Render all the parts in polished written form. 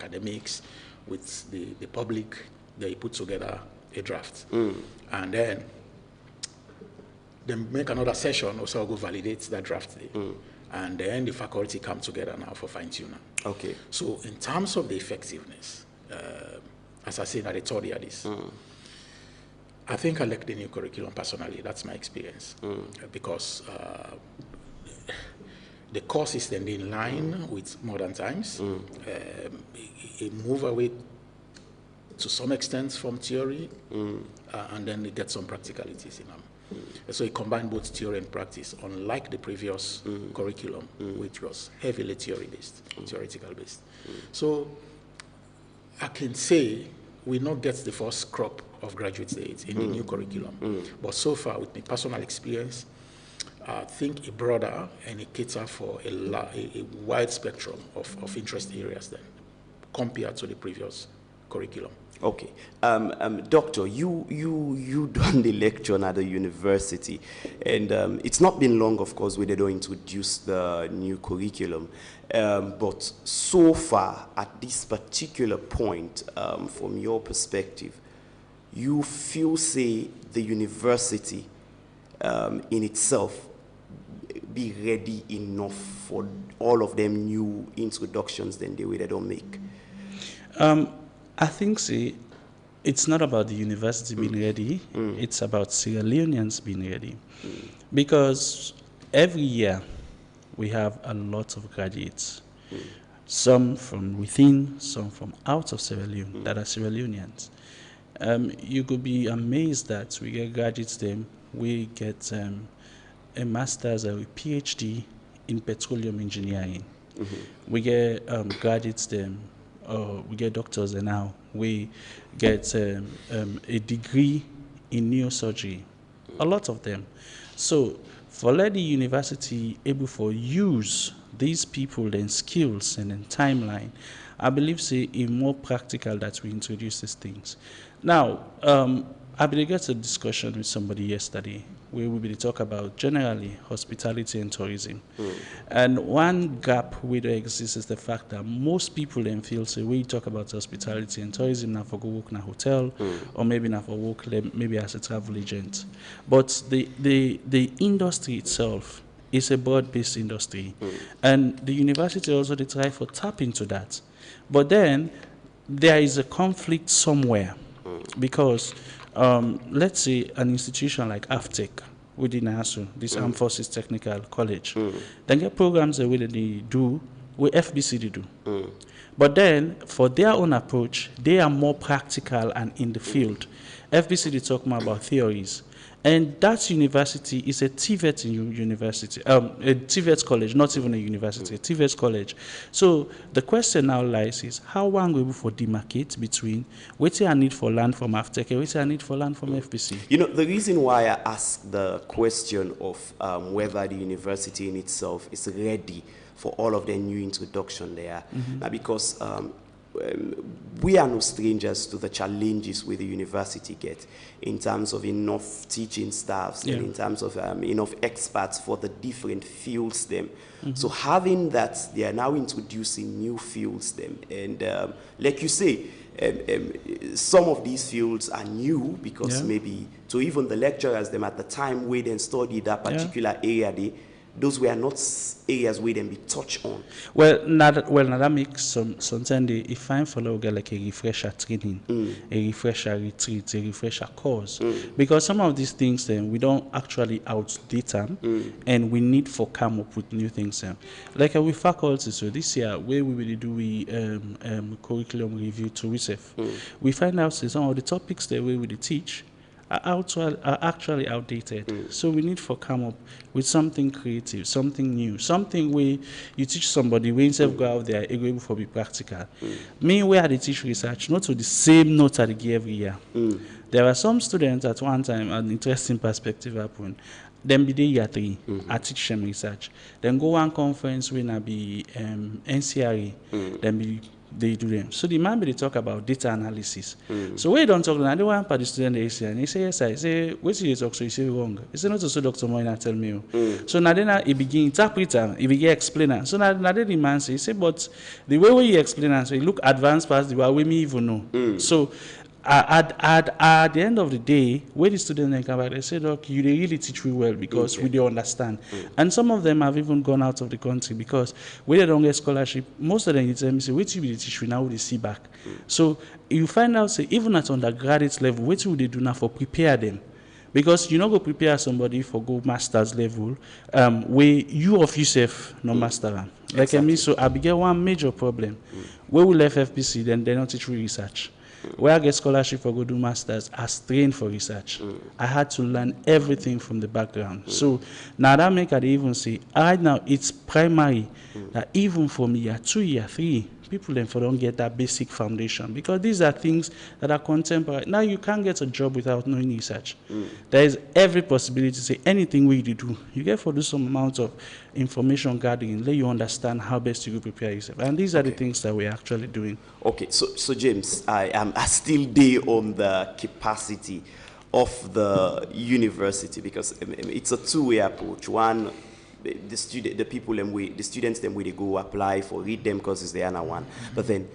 academics, with the public. They put together a draft. And then they make another session, also go validate that draft. And then the faculty come together now for fine-tuning. Okay. So in terms of the effectiveness, as I said at the third year this, I think I like the new curriculum personally. That's my experience. Because the course is then in line with modern times. It move away to some extent from theory, and then it gets some practicalities in them. So it combined both theory and practice, unlike the previous curriculum, which was heavily theory-based, theoretical-based. So I can say we not get the first crop of graduates in the new curriculum. But so far, with my personal experience, I think it broader and it cater for a wide spectrum of interest areas then, compared to the previous curriculum. Okay. Doctor, you done the lecture at the university, and it's not been long, of course, where they don't introduce the new curriculum. But so far, at this particular point, from your perspective, you feel, say, the university in itself be ready enough for all of them new introductions than the way they don't make? I think, see, it's not about the university being ready. It's about Sierra Leoneans being ready. Because every year we have a lot of graduates. Some from within, some from out of Sierra Leone that are Sierra Leoneans. You could be amazed that we get graduates them, we get a master's or a PhD in petroleum engineering. We get graduates them, we get doctors, and now we get a degree in neurosurgery. A lot of them. So for let the university able for use these people then skills and then timeline, I believe say it's more practical that we introduce these things. Now, I began a discussion with somebody yesterday where we will talk about generally hospitality and tourism. And one gap where there exists is the fact that most people then feel, say, when you talk about hospitality and tourism, now for go work in a hotel, or maybe now for work maybe as a travel agent. But the industry itself is a broad-based industry. And the university also they try to tap into that. But then there is a conflict somewhere because let's say an institution like AFTEC within ASU, this Armed Forces Technical College, they get programs that they do what FBCD do. But then for their own approach, they are more practical and in the field. FBCD talk more about theories. And that university is a TVET university, a TVET college, not even a university, a TVET college. So the question now lies is how one will able for demarcate between what I need for land from AFTEC and what I need for land from FBC? You know, the reason why I asked the question of whether the university in itself is ready for all of the new introduction there, now because we are no strangers to the challenges where the university get in terms of enough teaching staffs and in terms of enough experts for the different fields them. So having that, they are now introducing new fields them. And like you say, some of these fields are new because maybe to even the lecturers them at the time where they studied that particular area, those were not areas where them be touched on. Well, now that makes sometimes if find for like a refresher training, a refresher retreat, a refresher course, because some of these things then we don't actually outdate them, and we need for come up with new things. Like with faculty, so this year where we will do curriculum review to RECEF, we find out some of the topics that we will teach are actually outdated. So we need to come up with something creative, something new, something where you teach somebody when you go out there, able for be practical. Me, where they teach research, not to the same note that they give every year. There are some students at one time, an interesting perspective happened. Then be there year 3, I teach them research. Then go one conference when I be NCRE, then be they do them. So the man they talk about data analysis. So we don't talk, I don't want to the student they say, and he say, yes, I say, what you talk, so you say wrong. He say, not so Dr. Moina tell me. So now then he begin interpreter, he begin explainer. So now then the man say, but the way you explain and so you look advanced past the way me even know. So at the end of the day, when the students then come back, they say, look, you really teach me well because we don't understand. And some of them have even gone out of the country because when they don't get scholarship, most of them you tell me, say, wait till they teach me, now they see back. So you find out, say, even at undergraduate level, what will they do now for prepare them? Because you not go prepare somebody for go master's level, where you of yourself no master them. Like exactly. Me, so I began one major problem. Where we left FPC, then they don't teach research. Where I get scholarship for go do masters, I trained for research. I had to learn everything from the background. So now that make I even say, right now it's primary that even from year 2, year 3, people then don't get that basic foundation because these are things that are contemporary. Now you can't get a job without knowing research. There is every possibility to say anything we do. You get for do some amount of information gathering, let you understand how best you prepare yourself. And these are the things that we're actually doing. Okay, so James, I am still there on the capacity of the university because it's a two-way approach. One, the students them where they go apply for read them courses the other one. But then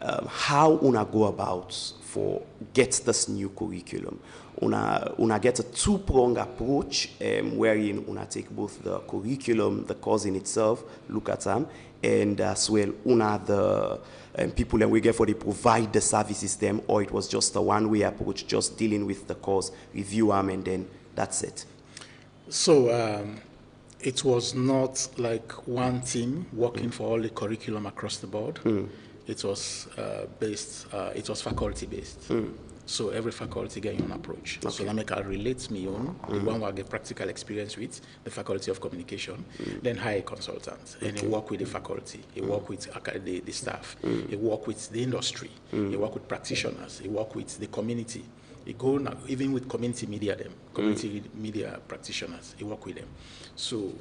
how una go about for get this new curriculum? Una get a two-pronged approach wherein una take both the curriculum, the course in itself, look at them, and as well una the people and we get for they provide the service system, or it was just a one-way approach, just dealing with the course, review them, and then that's it. So it was not like one team working for all the curriculum across the board. It was it was faculty based. So every faculty get your own approach. So that make I relate me on the one who I get practical experience with, the Faculty of Communication, then hire a consultant. And he work with the faculty, he work with the staff, he work with the industry, he work with practitioners, he work with the community. He go now, even with community media media practitioners, he work with them. So,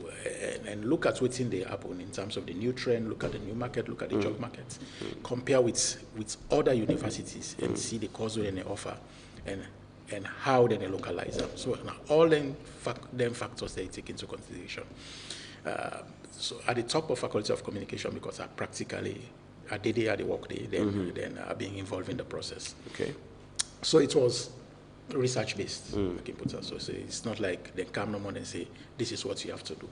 and look at what's in the happen in terms of the new trend, look at the new market, look at the job market, compare with other universities and see the course that they offer and how they localize them. So now all them factors they take into consideration. So at the top of Faculty of Communication, because I practically, I did it at the work day, then being involved in the process. Okay. So it was research-based. So it's not like they come no more and say, this is what you have to do.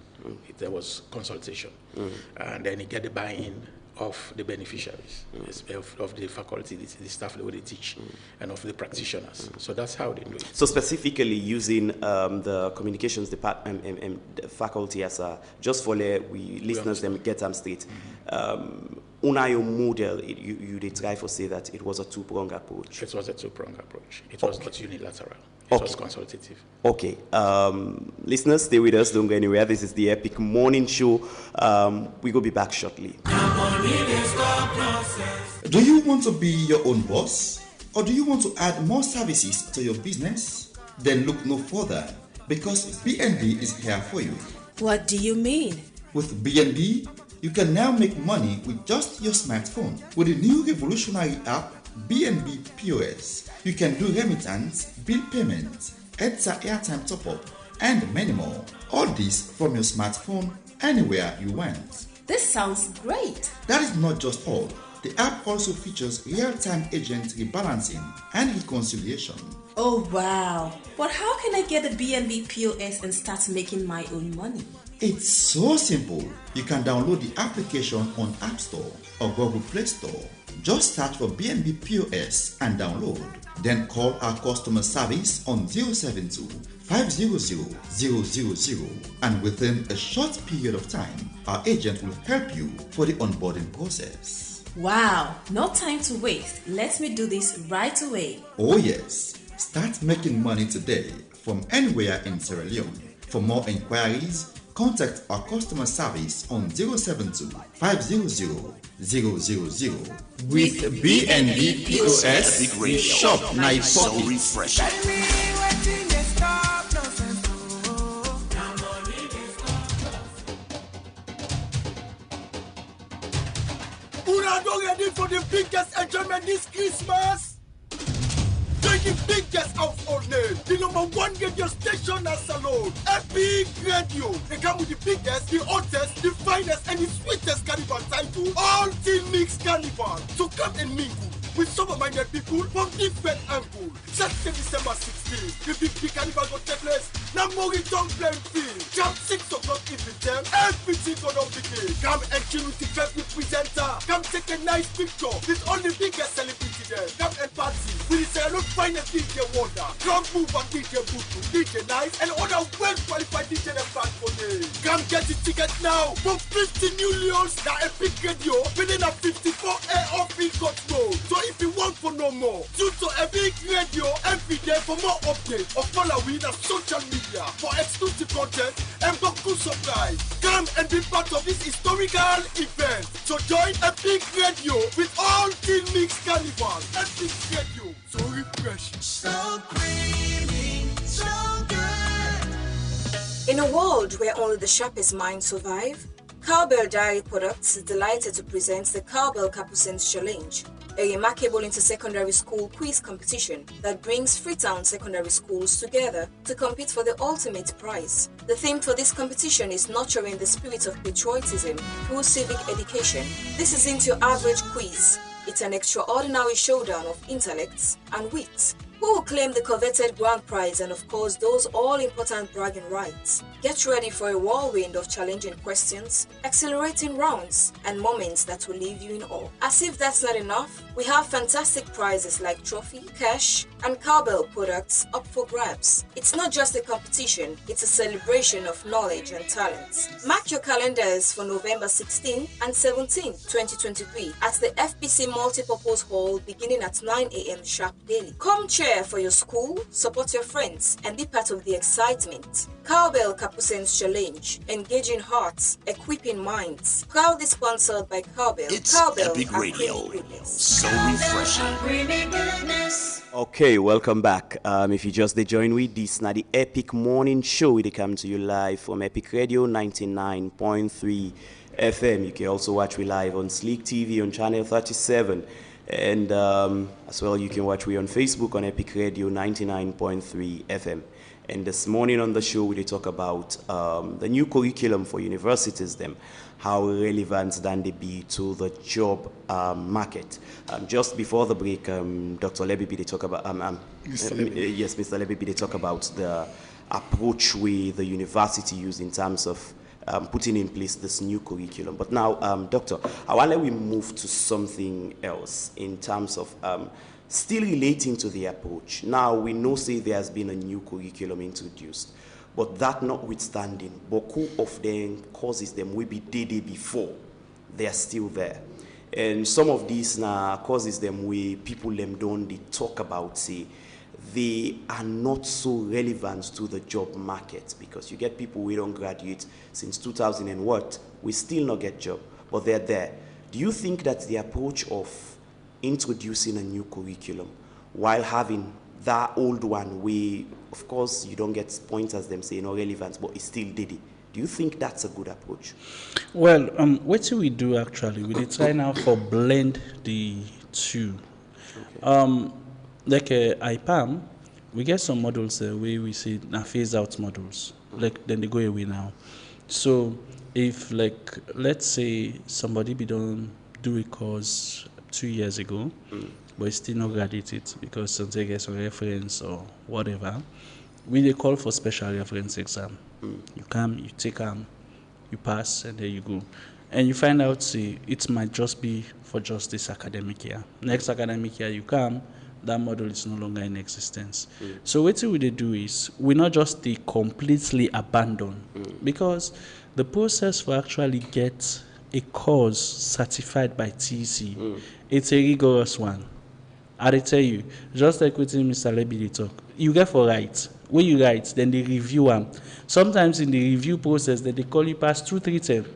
There was consultation. And then you get the buy-in of the beneficiaries, of the faculty, the staff that they teach, and of the practitioners. So that's how they do it. So specifically using the communications department and the faculty as a, just for the listeners them get them straight. Unayo model, you try to say that it was a two-pronged approach. It was a two-pronged approach. It was not unilateral. It was consultative. Okay. Listeners, stay with us. Don't go anywhere. This is the Epic Morning Show. We will be back shortly. Do you want to be your own boss? Or do you want to add more services to your business? Then look no further, because BNB is here for you. What do you mean? With BNB, you can now make money with just your smartphone. With the new revolutionary app, BNB POS, you can do remittance, bill payments, EDSA airtime top-up, and many more. All this from your smartphone, anywhere you want. This sounds great. That is not just all. The app also features real-time agent rebalancing and reconciliation. Oh wow! But how can I get a BNB POS and start making my own money? It's so simple. You can download the application on App Store or Google Play Store. Just search for BNB POS and download. Then call our customer service on 072 500 000, and within a short period of time, our agent will help you for the onboarding process. Wow, no time to waste. Let me do this right away. Oh yes, start making money today from anywhere in Sierra Leone. For more inquiries, contact our customer service on 072 500 000. With BNB POS, we shop night so refreshing. Una don't ready for and this Christmas. Join the biggest household name, the #1 radio station as alone, Epic Radio. They come with the biggest, the hottest, the finest, and the sweetest carnival title, all team mix carnival. So come and mingle with sober-minded people from different angles. Saturday, December 16th, the big carnival will take place. Now Moriton playing field. Jump 6 o'clock evening time. Everything gonna begin. Come and chill with the favorite presenter. Come take a nice picture with all the biggest celebrity there. Come and party with the Look finest DJ Wonder. Come move and DJ Butu, DJ Nice, and other well-qualified DJ and band for day. Come get the ticket now for 50 millions. Now Epic Radio within a 54 AOP got mode. So if you want for no more, tune to Epic Radio every day for more updates or follow we on social media for exclusive content and beaucoup surprise. Come and be part of this historical event. So join Epic Radio with all Team Mix Carnival. Epic Radio, so refreshing, so creamy, so good. In a world where only the sharpest minds survive, Cowbell Dairy Products is delighted to present the Cowbell Capucines Challenge, a remarkable inter-secondary school quiz competition that brings Freetown secondary schools together to compete for the ultimate prize. The theme for this competition is nurturing the spirit of patriotism through civic education. This isn't your average quiz. It's an extraordinary showdown of intellects and wits. Who will claim the coveted grand prize and of course those all-important bragging rights? Get ready for a whirlwind of challenging questions, exhilarating rounds, and moments that will leave you in awe. As if that's not enough, we have fantastic prizes like trophy, cash, and Cowbell products up for grabs. It's not just a competition, it's a celebration of knowledge and talents. Mark your calendars for November 16 and 17, 2023 at the FPC Multipurpose Hall beginning at 9 a.m. sharp daily. Come cheer for your school, support your friends, and be part of the excitement. Cowbell Capucines Challenge, engaging hearts, equipping minds. Proudly sponsored by Cowbell. It's Cowbell Epic Radio. So refreshing. Okay, welcome back. If you just join with this, now the Epic Morning Show, they come to you live from Epic Radio 99.3 FM. You can also watch we live on Sleek TV on channel 37. And as well, you can watch we on Facebook on Epic Radio 99.3 FM. And this morning on the show, we talk about the new curriculum for universities, them, how relevant can they be to the job market. Just before the break, Dr. Lebibi, they talk about, yes, Mr. Lebibi, they talk about the approach the university use in terms of putting in place this new curriculum. But now, Doctor, I want to let we move to something else in terms of still relating to the approach. Now, we know, say, there has been a new curriculum introduced, but that notwithstanding, beaucoup of them courses them will be day before, they are still there. And some of these causes them we people them don't they talk about, say, they are not so relevant to the job market, because you get people we don't graduate since 2000 and what, we still not get job, but they're there. Do you think that the approach of introducing a new curriculum while having that old one where, of course, you don't get pointers them say no relevant, but it's still did it? Do you think that's a good approach? Well, what do we do actually? We try now for blend the two. Okay. Like IPAM, we get some models where we say phase out models. Like then they go away now. So if like let's say somebody be done do a course 2 years ago, but still not graduated because something gets a reference or whatever, we they call for special reference exam. You come, you take you pass, and there you go. And you find out, see, it might just be for just this academic year. Next academic year you come, that model is no longer in existence. So what we do is, we not just completely abandon, because the process for actually get a course certified by TEC, it's a rigorous one. I tell you, just like with Mr. Lebidi talk, you get for write. When you write, then they review them. Sometimes in the review process, they call you past 2-3 times.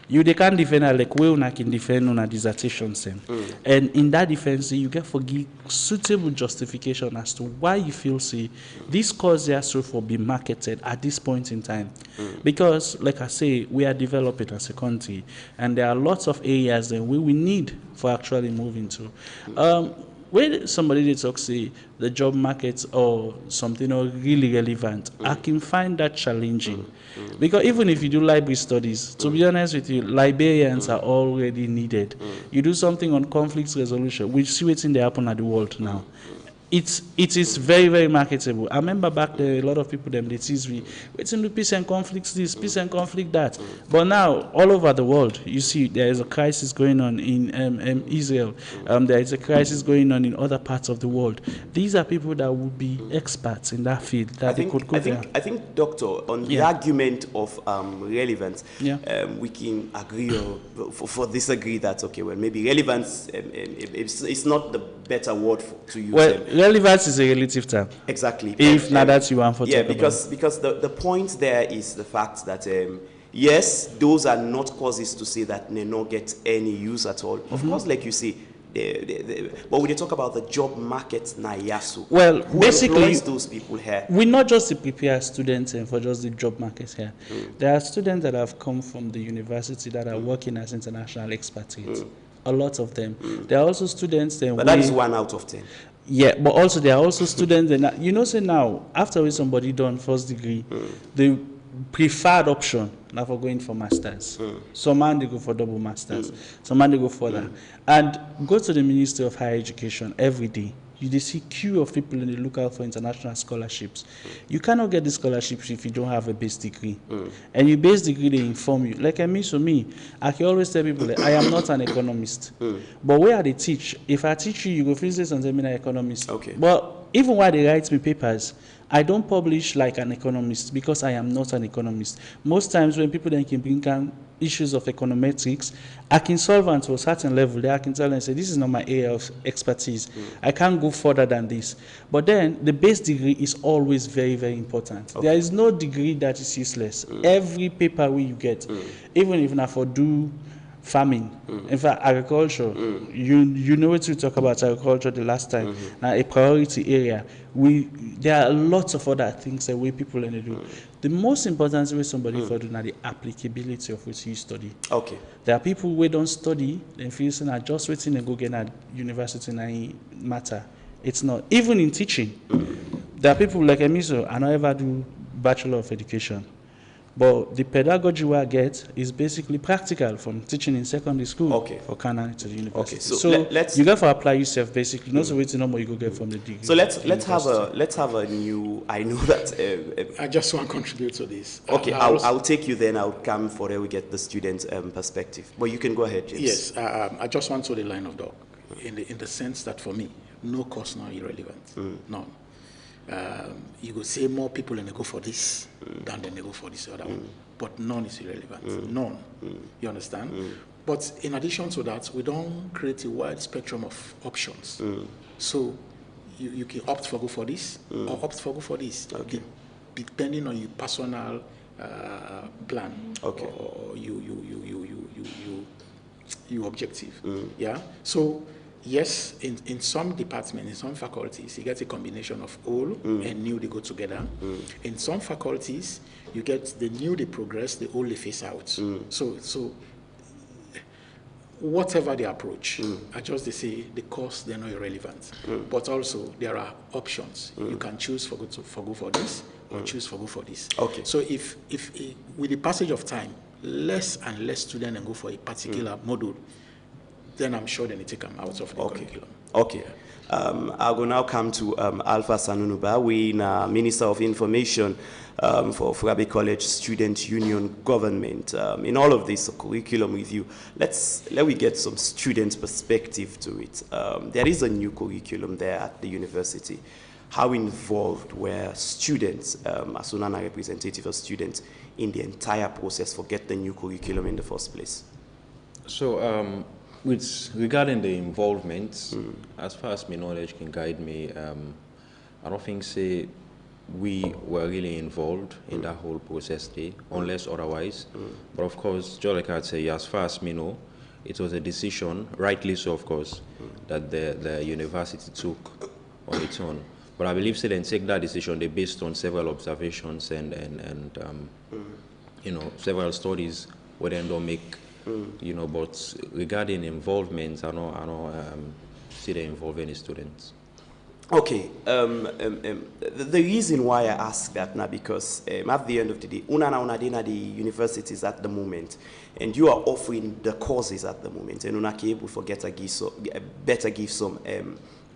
they can't defend her like we una can defend on a dissertation same. And in that defense, you get for give suitable justification as to why you feel say this cause has to for be marketed at this point in time. Because like I say, we are developing as a country and there are lots of areas that we need for actually moving to. When somebody they talk say the job market or something or really relevant, I can find that challenging. Because even if you do library studies, to be honest with you, librarians are already needed. You do something on conflict resolution, we see what's in the happen at the world now. It is very, very marketable. I remember back there, a lot of people them they tease me, waiting to peace and conflicts this, peace and conflict that. But now, all over the world, you see there is a crisis going on in Israel. There is a crisis going on in other parts of the world. These are people that would be experts in that field that they could go there. I think, Doctor, on the argument of relevance, we can agree or for disagree that okay, well maybe relevance it's not the better word to use. Well, relevance is a relative term. Exactly. If not that you want for because the point there is the fact that yes, those are not causes to say that they not get any use at all. Of course, like you say, but when they talk about the job market now, well, who basically, employs those people here? We not just prepare students for just the job market here. There are students that have come from the university that are working as international expatriates. A lot of them. There are also students. But that is 1 out of 10. Yeah, but also there are also students that you know. Say now, after somebody done first degree, the preferred option now for going for masters. Some man they go for double masters. Some man they go further, and go to the Ministry of Higher Education every day. You see queue of people in the lookout for international scholarships. You cannot get the scholarships if you don't have a base degree. And your base degree, they inform you. Like I can always tell people that I am not an economist. But where they teach, if I teach you, you go feel this and tell me I'm an economist. Okay. But even while they write me papers, I don't publish like an economist because I am not an economist. Most times when people then can bring down issues of econometrics, I can solve them to a certain level. There I can tell them, say, this is not my area of expertise. I can't go further than this. But then the base degree is always very, very important. There is no degree that is useless. Every paper you get, even if not for do farming, in fact, agriculture, you know what we talk about agriculture the last time, a priority area. There are lots of other things that we people want to do. The most important way somebody for doing the applicability of what you study. Okay. There are people who don't study, then feel saying just waiting and go get at university and matter. It's not. Even in teaching, there are people like Emiso, I don't ever do Bachelor of Education. But the pedagogy I get is basically practical from teaching in secondary school for Canada to the university. So let's you got to apply yourself basically. Not so waiting on what you go get from the degree. So let's have a new. I know that. I just want to contribute to this. Okay, I'll take you then. I'll come for there. We get the student perspective. But you can go ahead, James. Yes, I just want to the line of talk in the sense that for me, no course now irrelevant. None. You could say more people and they go for this than they go for this other one, but none is irrelevant. None. You understand? But in addition to that, we don't create a wide spectrum of options. So you can opt for go for this or opt for go for this, depending on your personal plan or your objective. Yeah. So. Yes, in some departments, in some faculties, you get a combination of old and new, they go together. In some faculties, you get the new, they progress, the old, they phase out. So whatever the approach, I just they say the course, they're not irrelevant. But also, there are options. You can choose for go for this or choose for go for this. Okay. So if with the passage of time, less and less students go for a particular module, then I'm sure they take them out of the curriculum. Okay. I will now come to Alpha Sanunuba. We Minister of Information for Frabe College Student Union Government. In all of this curriculum review, let we get some student perspective to it. There is a new curriculum there at the university. How involved were students, as a representative of students, in the entire process for get the new curriculum in the first place? So, regarding the involvement, as far as my knowledge can guide me, I don't think we were really involved in that whole process there, unless otherwise. But of course, just like I'd say, as far as me know, it was a decision, rightly so, of course, that the university took on its own. But I believe they didn't take that decision. They based on several observations and you know, several studies where they don't make, you know. But regarding involvement, I know see they involve any students. Okay, the reason why I ask that now, because at the end of the day, una the universities at the moment, and you are offering the courses at the moment, and una able for better give some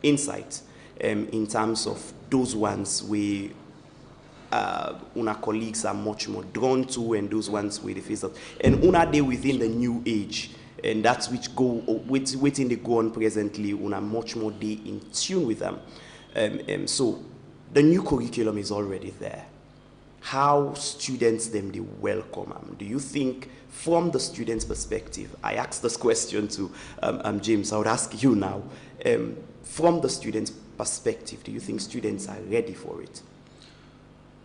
insight in terms of those ones where una colleagues are much more drawn to, and those ones where they face out, and una they within the new age. And that's which go waiting they go on presently. Una much more day in tune with them. So the new curriculum is already there. How students them they welcome them? Do you think, from the students' perspective? I asked this question to James. I would ask you now. From the students' perspective, do you think students are ready for it?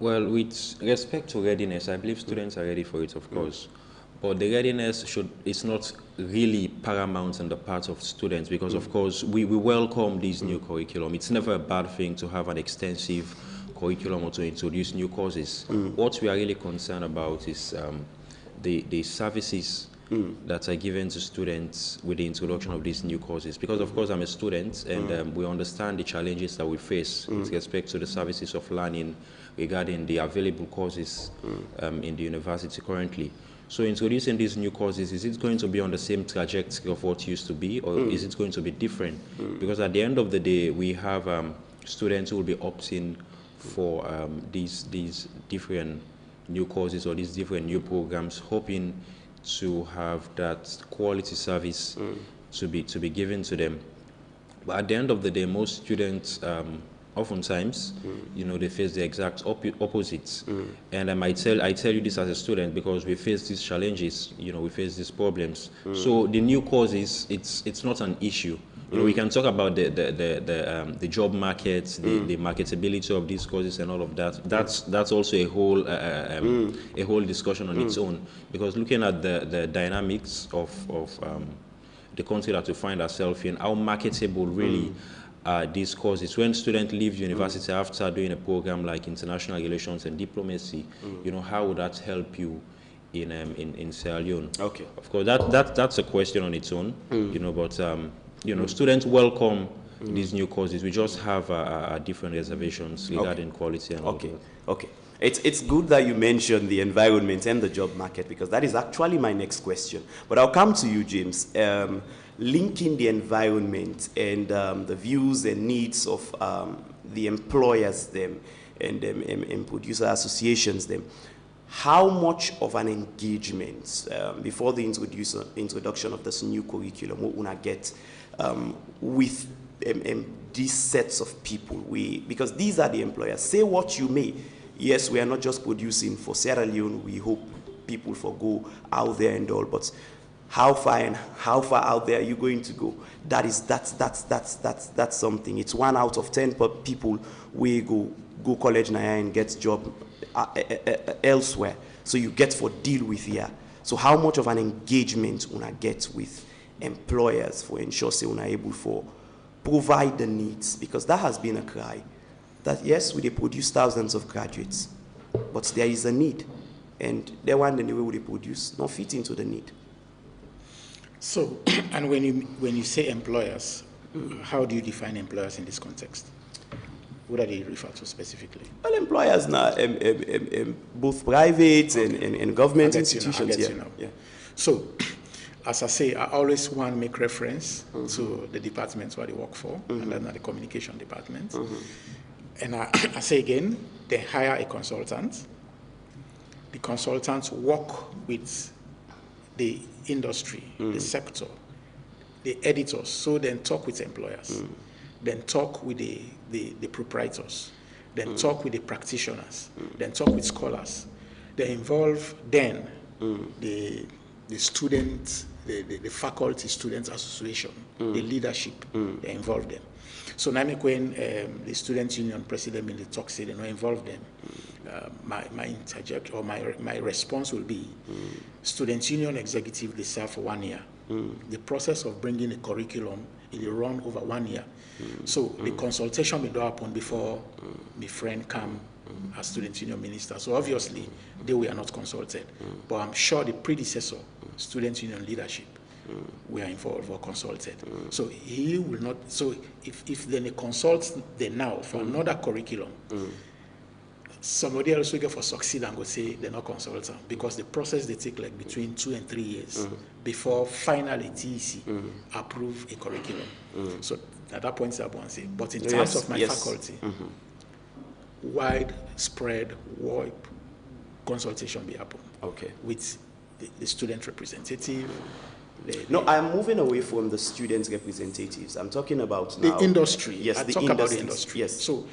Well, with respect to readiness, I believe students are ready for it, of course. But the readiness is not really paramount on the part of students, because of course we welcome this new curriculum. It's never a bad thing to have an extensive curriculum or to introduce new courses. What we are really concerned about is the services that are given to students with the introduction of these new courses. Because of course I'm a student, and we understand the challenges that we face with respect to the services of learning regarding the available courses in the university currently. So introducing these new courses, is it going to be on the same trajectory of what used to be, or is it going to be different? Because at the end of the day, we have students who will be opting for these different new courses or these different new programs, hoping to have that quality service to be given to them. But at the end of the day, most students oftentimes, you know, they face the exact opposites. And I tell you this as a student, because we face these challenges, you know, we face these problems. So the new courses, it's not an issue. You know, we can talk about the job market, the marketability of these courses and all of that. That's also a whole discussion on its own, because looking at the dynamics of the country that we find ourselves in, how marketable really these courses. When students leave university after doing a program like international relations and diplomacy, you know, how would that help you in Sierra Leone? Okay. Of course, that's a question on its own, you know, but you know, students welcome these new courses. We just have different reservations regarding quality and all of that. Okay. It's good that you mentioned the environment and the job market, because that is actually my next question. But I'll come to you, James. Linking the environment and the views and needs of the employers them and producer associations them. How much of an engagement before the introduction of this new curriculum will una get with these sets of people? Because these are the employers. Say what you may. Yes, we are not just producing for Sierra Leone. We hope people go out there and all, but how far out there are you going to go? That's something. It's 1 out of 10 people we go college now and get job elsewhere. So you get for deal with here. So how much of an engagement una get with employers for ensure say una able for provide the needs? Because that has been a cry that yes, we produce thousands of graduates, but there is a need, and the one the way we produce not fit into the need. So, and when you say employers, how do you define employers in this context? What are they refer to specifically? Well, employers now, both private and government institutions. Yeah. So, as I say, I always want to make reference to the departments where they work for, and then the communication department. And I say again, they hire a consultant. The consultants work with the industry, the sector, the editors, so then talk with employers, then talk with the proprietors, then talk with the practitioners, then talk with scholars. They involve then the student, the faculty students association, the leadership, they involve them. So now when the student union president in the talk said, involve them, my interject or my response will be, student union executive, they serve for 1 year. The process of bringing a curriculum, it will run over 1 year. So the consultation will do happen before my friend come as student union minister. So obviously, they were not consulted. But I'm sure the predecessor, student union leadership, we are involved or consulted. So he will not, so if then he consults them now for another curriculum, somebody else will get for succeed and go say they're not consultant, because the process they take like between 2 and 3 years before finally TEC approve a curriculum. So at that point I want to say, but in terms of my faculty, widespread consultation will happen with the student representative. No, I'm moving away from the student representatives. I'm talking about now the industry. Yes, I talk about the industry. Yes. So,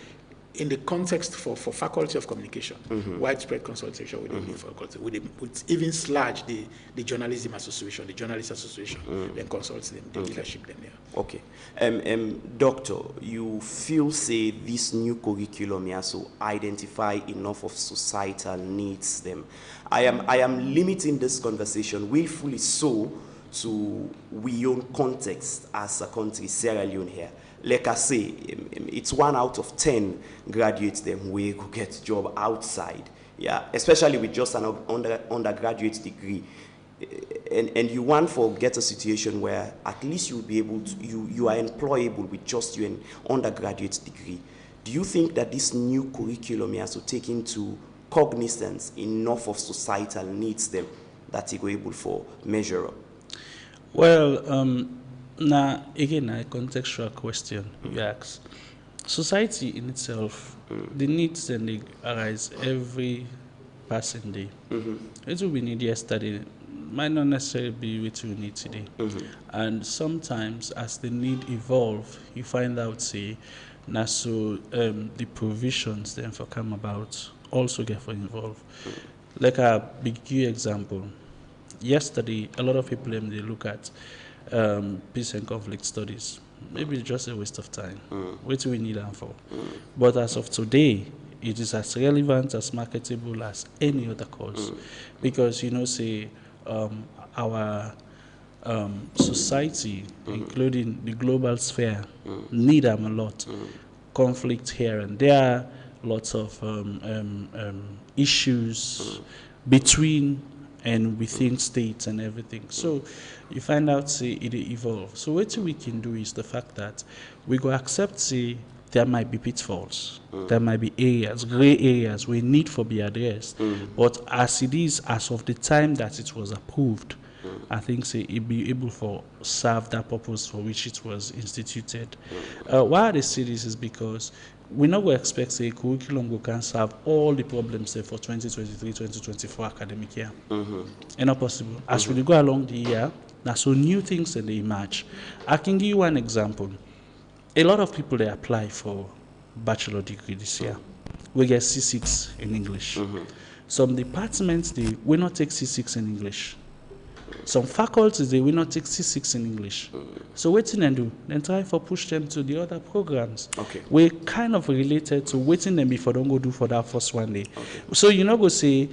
in the context for faculty of communication, widespread consultation with the faculty, with even SLAG, the journalism association, the journalist association, then consults them, the leadership then there. Okay. Doctor, you feel say this new curriculum here so identify enough of societal needs them. I am limiting this conversation willfully so to we own context as a country, Sierra Leone here. Like I say, it's 1 out of 10 graduates them we go get job outside. Yeah, especially with just an undergraduate degree. And you want to get a situation where at least you'll be able to, you are employable with just your undergraduate degree. Do you think that this new curriculum has to take into cognizance enough of societal needs them that you're able for measure up? Well, now again, a contextual question you ask. Society in itself, the needs and they arise every passing day. It will be need yesterday might not necessarily be what you need today. And sometimes as the need evolve, you find out say now so the provisions then for come about also get for involved. Like a big key example. Yesterday, a lot of people they look at peace and conflict studies. Maybe it's just a waste of time. What do we need them for? But as of today, it is as relevant, as marketable as any other course. Because, say, our society, including the global sphere, need them a lot. Conflict here and there, lots of issues between and within states and everything. So you find out, say, it evolves. So what we can do is the fact that we go accept, say, there might be pitfalls. There might be areas, gray areas where need for be addressed. But as it is, as of the time that it was approved, I think, say, it be able to serve that purpose for which it was instituted. Why I say this is because we not going to expect, say, a curriculum we can solve all the problems there for 2023-2024 academic year. It's not possible. As we go along the year, there's so new things that they emerge. I can give you one example. A lot of people, they apply for bachelor degree this year. We get C6 in English. Some departments, they will not take C6 in English. Some faculties, they will not take C6 in English. So what do they do? Then try for push them to the other programs. We're kind of related to waiting them before don't go do for that first one day. So you're not going to say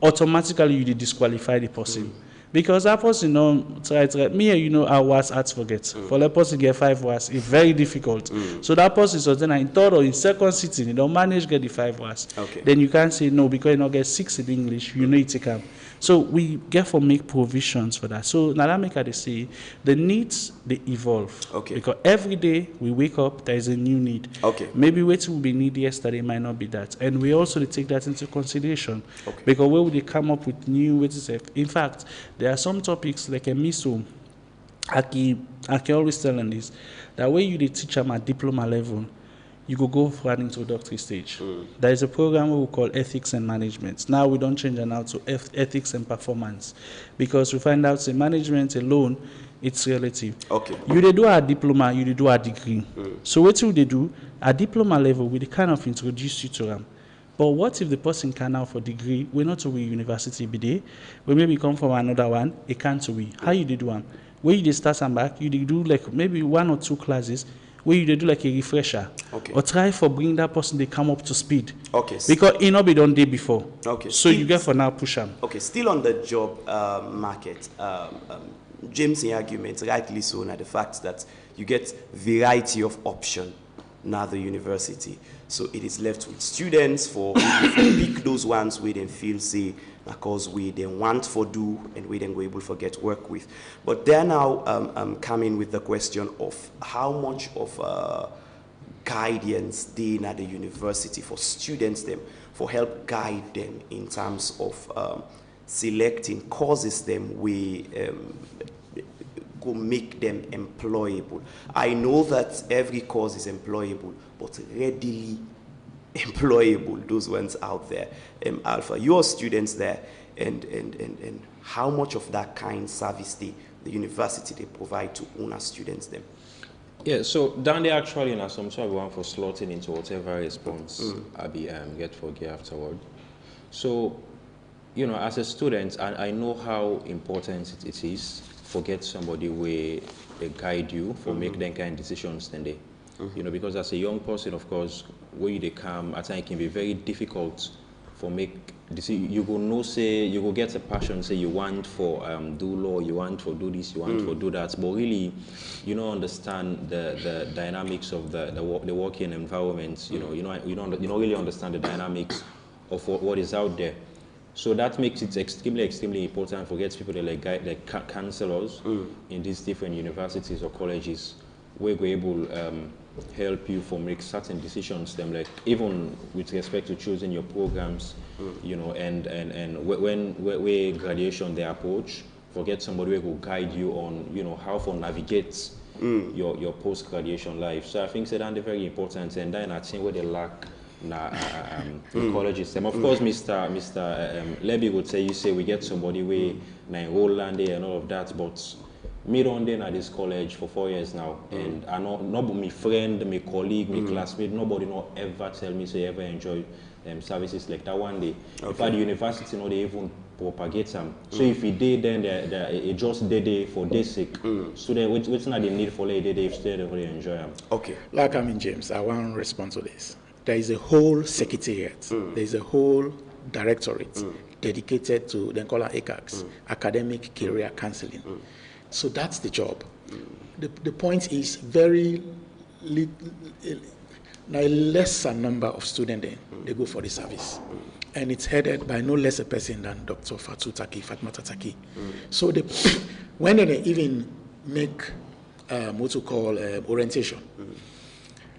automatically you disqualify the person. Because that person, try. Me, I was at forget. For that person get 5 hours, it's very difficult. So that person is then in third or in second sitting, you don't manage get the 5 hours. Then you can't say no because you don't get 6 in English, you need to come. So we get for make provisions for that. So now that make they say the needs they evolve. Because every day we wake up, there is a new need. Maybe what will be need yesterday might not be that. And we also take that into consideration. Because where would they come up with new ways? In fact, there are some topics like a MISO. I can always tell them this, that when you teach them at diploma level, you go for an introductory stage. There is a program we call ethics and management. Now we don't change it now to ethics and performance, because we find out the management alone, it's relative. You do a diploma, you do a degree. So what do they do? At diploma level, we kind of introduce you to them. But what if the person can now for degree, we're not to we university be there, we maybe come from another one, it can't we. How you did one? where you dey start and back, you dey do like maybe 1 or 2 classes where you dey do like a refresher. Okay. Or try for bring that person they come up to speed. Okay. Because he not be done day before. Okay. So you get for now push them. Okay. Still on the job market, James' argument, rightly so, now the fact that you get variety of option now the university. So it is left with students for pick those ones where they feel say because we then want for do and we then go able to get work with. But they're now coming with the question of how much of guidance they in at the university for students them for help guide them in terms of selecting courses them we go make them employable. I know that every course is employable, but readily employable, those ones out there. Alpha, your students there, and how much of that kind service the university they provide to owner students them? Yeah, so down there actually in Assumption, we want for slotting into whatever response I be get for gear afterward. So, you know, as a student, I know how important it is for get somebody where they guide you for make them kind of decisions then they, you know, because as a young person, of course, where they come, I think it can be very difficult for make decisions. You go no say, you go get a passion, say you want for do law, you want for do this, you want for do that, but really, you don't understand the dynamics of the working environment. You know, you don't really understand the dynamics of what is out there. So that makes it extremely important for get people like counselors in these different universities or colleges, where we're able help you for make certain decisions. Them like even with respect to choosing your programs, you know, and when graduation they approach, forget somebody who will guide you on, you know, how to navigate your post graduation life. So I think that's very important, and then I think where they lack. Colleges. Of course, Mr. Levy would say, you say we get somebody way enroll and all of that, but me on there at this college for 4 years now, and I know not my friend, my colleague, my classmate, nobody not ever tell me say ever enjoy services like that one day. Okay. In fact, the university, they even propagate them. So if you did, then it just day for day sake. So then, what's not the need for day if they really enjoy them. Okay. Like James, I want to respond to this. There is a whole secretariat, there is a whole directorate dedicated to, then call it ACACs, Academic Career Counseling. So that's the job. The point is very a lesser number of students they go for the service. And it's headed by no less a person than Dr. Fatmata Taki. So when they even make what we call orientation,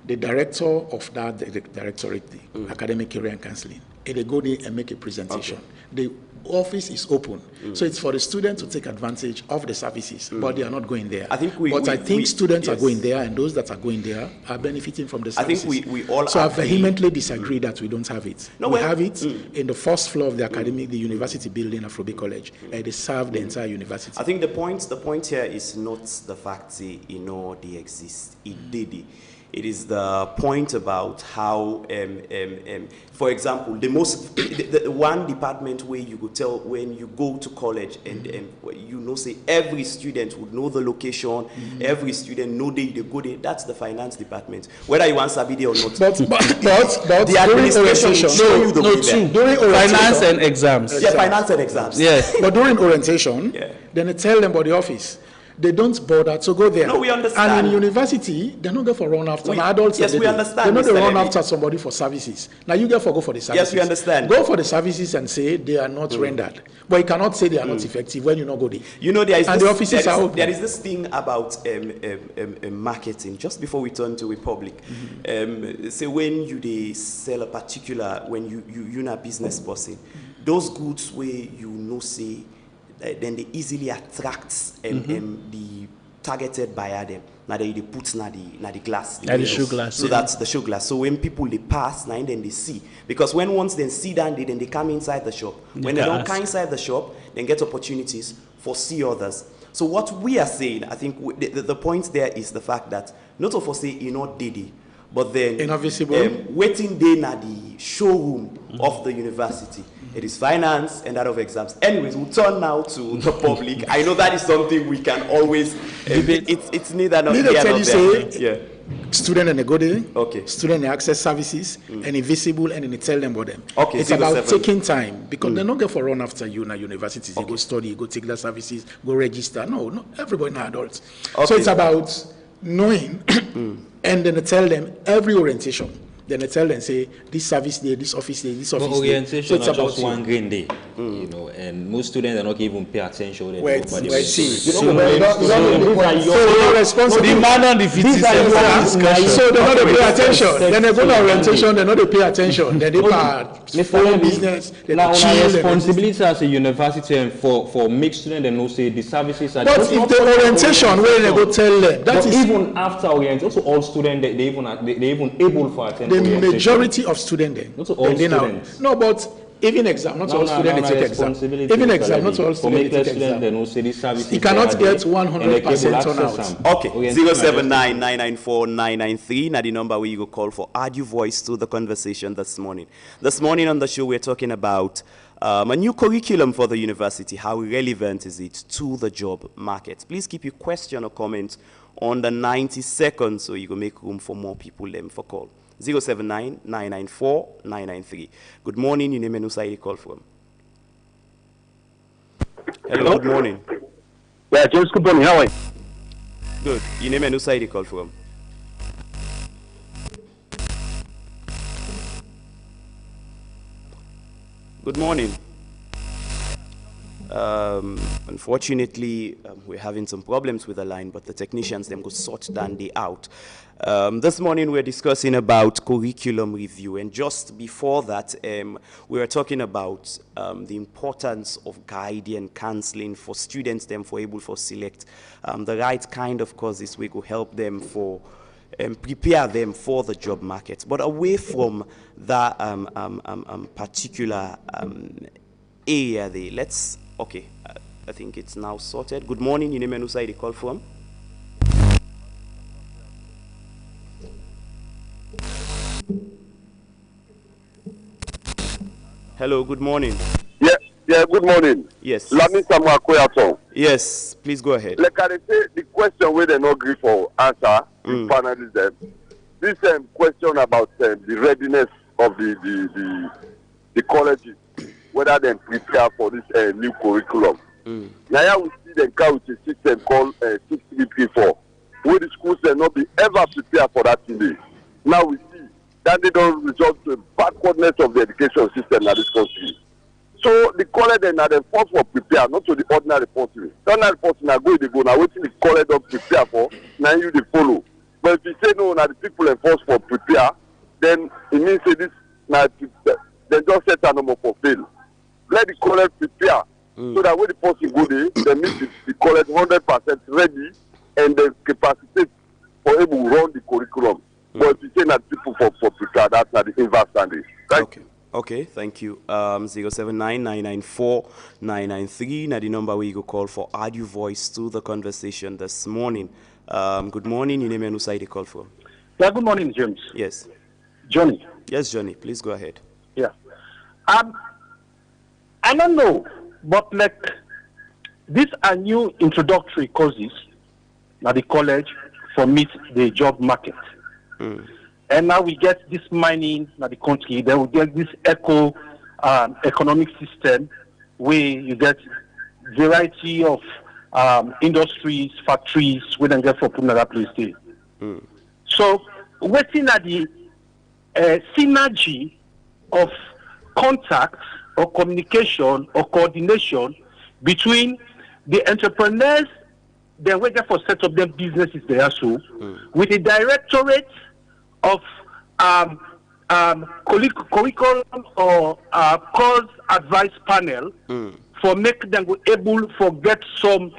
the director of that directorate, the Academic Career and Counseling, they go there and make a presentation. The office is open, so it's for the student to take advantage of the services, but they are not going there. I think students are going there, and those that are going there are benefiting from the services. I think we all. So I vehemently disagree that we don't have it. No, we have it in the first floor of the academic, the university building, Afrobi College, and they serve the entire university. I think the point here is not the fact they they exist. It did. It is the point about how, for example, the one department where you could tell when you go to college and say every student would know the location, every student know they go there. That's the finance department. Whether you want Sabi there or not. But the administration will show you the way there. During finance and exams. Yeah, finance and exams. Yes. But during orientation, then they tell them about the office. They don't bother to go there. No, we understand. And in university, they're not going for run after. Adults, yes, we understand. They're not run after somebody for services. Now you go for the services. Yes, we understand. Go for the services and say they are not rendered. But you cannot say they are not effective when you not go there. The offices are open. There is this thing about marketing. Just before we turn to Republic, say when you sell a particular, when you're a business person, those goods where say. Then they easily attract the targeted buyer them. Now they put na the glass. The show glass. So that's the show glass. So when people they pass, now then they see. Because once they see that, then they come inside the shop. When they don't come inside the shop, then get opportunities for see others. So what we are saying, I think the point there is the fact that not of us say not Didi, but then waiting day na the showroom of the university. It is finance and that of exams. Anyways, we'll turn now to the public. I know that is something we can always. It's neither not here nor there. Yeah. Student and a go there. Okay. Student and access services and invisible and then tell them about them. Okay. It's about taking time because they're not going for run after you now universities. You go study, you go take their services, go register. No, everybody now adults. Okay. So it's about knowing and then tell them every orientation. Then I tell them, say, this service day, this office day, this office day. Orientation so is just one green day, you know, and most students are not even pay attention. The man on the so they're not pay attention. Then they go to orientation, they're not pay attention. Then they follow business. Now, our responsibility as a university and for mixed students, and also the services are. But if the orientation, where they go tell them, that is even after orientation, also all students they even able for attendance. The majority of students then. Not all students. No, but even exam, not all students take exam. Even exam, not all students take exam. You cannot get 100% turnout. Okay, 079-994-993. Now the number where you go call for add your voice to the conversation this morning. This morning on the show we're talking about a new curriculum for the university. How relevant is it to the job market? Please keep your question or comment on the 90 seconds so you can make room for more people them for call. 079-994-993. Good morning, your name and who you call from. Hello, good morning. Yeah, James, good morning, how are you? Good, your name and who you call from. Good morning. Unfortunately, we're having some problems with the line, but the technicians them go sort that day out. This morning we're discussing about curriculum review, and just before that, we were talking about the importance of guiding and counseling for students, them for able to select the right kind of courses we could help them for prepare them for the job market. But away from that particular area there, let's. Okay, I think it's now sorted. Good morning, your name and who you call from? Hello, good morning. Yeah, good morning. Yes. Lami Samuel Koyato. Yes, please go ahead. Like I say, the question where they not agree for answer, the panelists them. This question about the readiness of the colleges, whether they prepare for this new curriculum. Now we see them come with a system called 634, where the schools will not be ever prepared for that today. Now we see that they don't result to a backwardness of the education system at this country. So the college then are the force for prepare, not to the ordinary reporting. The ordinary reporting are going to go now, waiting the college don't prepare for, now you they follow. But if you say no, now the people enforce for prepare, then it means say this now they just set a number for fail. Let the college prepare so that when the person go there, they meet the college 100% ready and the capacity for able to run the curriculum. But if you say that people for prepare, that's not the inverse standing. Thank you. Okay, thank you. 079-994-993. Now the number where you go call for add your voice to the conversation this morning. Good morning, your name and who you call from? Yeah, good morning, James. Yes. Johnny. Yes, Johnny, please go ahead. Yeah. I don't know, but like these are new introductory courses at the college for meet the job market. And now we get this mining at the country, then we get this economic system where you get variety of industries, factories, we don't get for putting that place there. So waiting at the synergy of contact or communication or coordination between the entrepreneurs, then we get for set up their businesses there so with the directorate of curriculum or course advice panel for make them able for get some,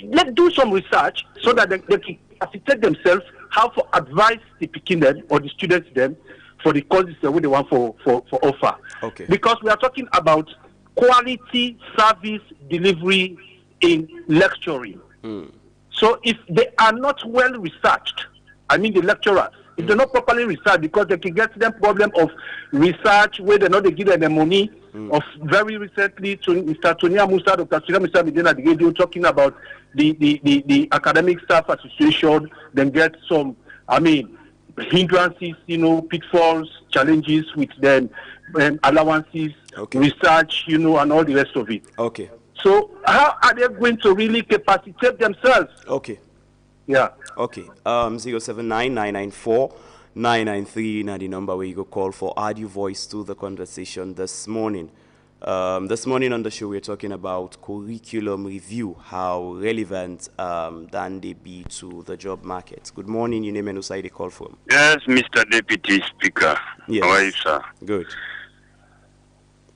let's do some research so that they can facilitate themselves how to advise the picking them or the students them for the courses that they want for offer. Okay. Because we are talking about quality service delivery in lecturing. So if they are not well researched, I mean the lecturers, If they're not properly researched, because they can get them problem of research where they're not they give them the money. Of very recently, to Mr. Tonia Musa, Dr. Sira Musa Medina, the radio talking about the academic staff association, then get some, hindrances, pitfalls, challenges with them, allowances, research, and all the rest of it. Okay. So how are they going to really capacitate themselves? Okay. Yeah. Okay. 079-994-993 now the number where you go call for. Add your voice to the conversation this morning. This morning on the show we're talking about curriculum review, how relevant can they be to the job market. Good morning, your name and who you call from? Yes, Mr. Deputy Speaker. Yes. How are you, sir? Good.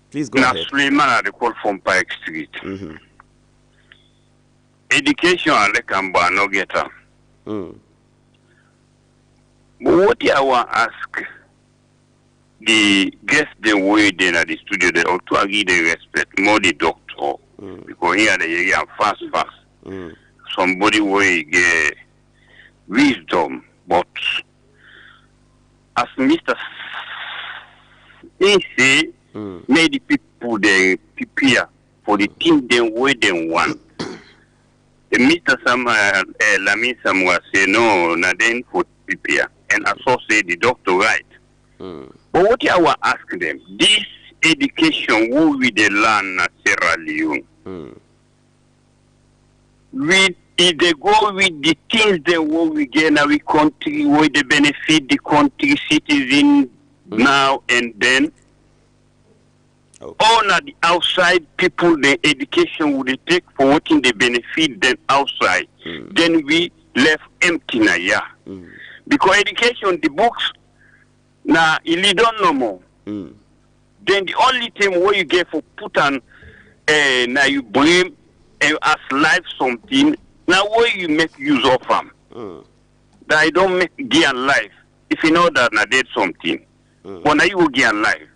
Please go ahead. Suleiman, I call from Pike Street. Education, I can no get up. But what I want to ask the guest the way they at the studio, they ought to give the respect more the doctor because here they get fast. Somebody will get wisdom, but as Mr. He say, may the people they prepare for the thing they way they want. Mr. Lami Samuel say no, not then for prepare, and I also say the doctor right. But what I want to ask them, this education will we they learn at Sierra Leone? If they go with the things they will we get in our country, where they benefit the country citizen now and then. All the outside people, the education would they take for what they benefit them outside. Then we left empty now, because education, the books, now you don't know more. Then the only thing where you get for put on, now you bring as life something. Now where you make use of them, that I don't make gear life. If you know that now did something, but now you will gear life.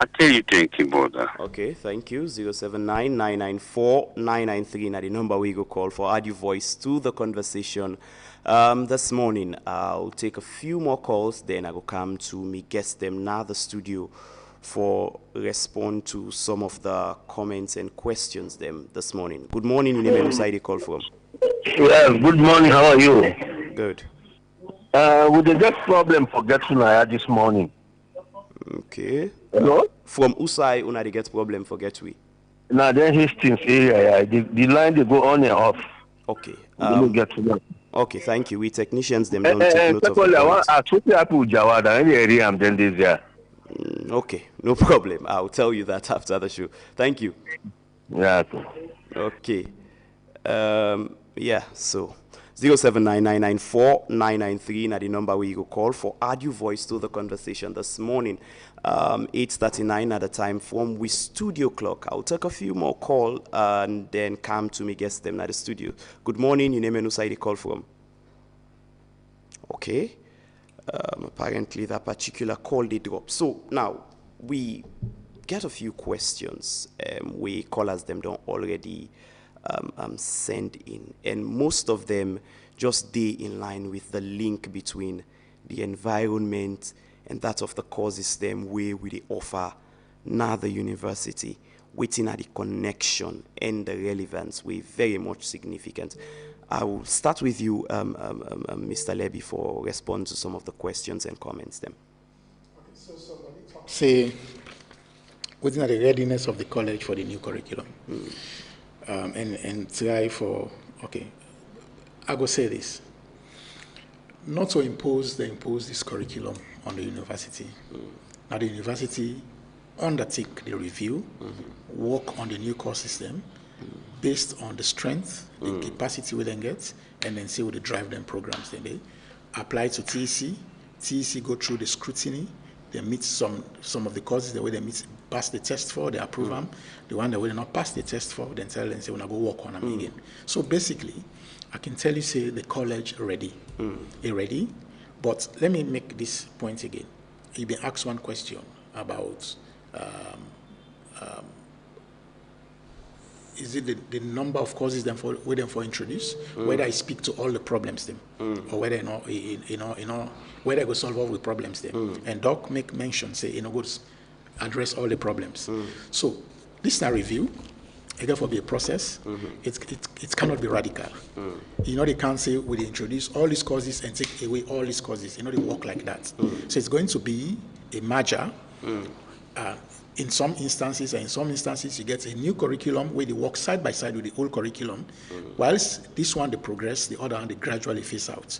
I tell you, thank you, brother. Okay, thank you. 079-994-993 now the number we go call for. Add your voice to the conversation. This morning, I'll take a few more calls, then I will come to me guest them now the studio for respond to some of the comments and questions them this morning. Good morning, you name and who you call from? Yes, good morning, how are you? Good. With the jet problem for getting this morning. Okay. Hello? From Usai, una they get problem for Gateway. Now then Hastings area, the line they go on and off. Okay. Get to that. Okay, thank you. We technicians them don't take note of the I want to people Jawada any area I'm then this year. Okay, no problem. I'll tell you that after the show. Thank you. Yeah. Okay. So 079-994-993 now the number where you go call for. Add your voice to the conversation this morning. 8:39 at the time from we studio clock. I'll take a few more call and then come to me guest them at the studio. Good morning, you name and who side you call from? Okay. Apparently that particular call they drop. So now we get a few questions. We callers them don't already send in, and most of them just stay in line with the link between the environment and that of the courses them where we offer now the university, waiting at the connection and the relevance we very much significant. I will start with you, Mr. Levy, for respond to some of the questions and comments them. Okay, so when you talk, say, waiting at the readiness of the college for the new curriculum, and try for, okay, I go say this, not to impose this curriculum on the university. Now the university undertake the review, work on the new course system based on the strength, the capacity we then get, and then see what they drive them programs. Then they apply to TEC. TEC go through the scrutiny. They meet some of the courses the way they pass the test for, they approve them. The one that will not pass the test for, then tell them say we're gonna go work on them again. So basically, I can tell you say the college ready, ready. But let me make this point again. You've been asked one question about is it the number of causes them for introduce, whether I speak to all the problems them, or whether whether I go solve all the problems them. And Doc make mention, say, go address all the problems. So this is a review. It therefore be a process. It cannot be radical. They can't say we introduce all these causes and take away all these causes. They work like that. So it's going to be a merger. In some instances, you get a new curriculum where they work side by side with the old curriculum, whilst this one they progress, the other one they gradually phase out.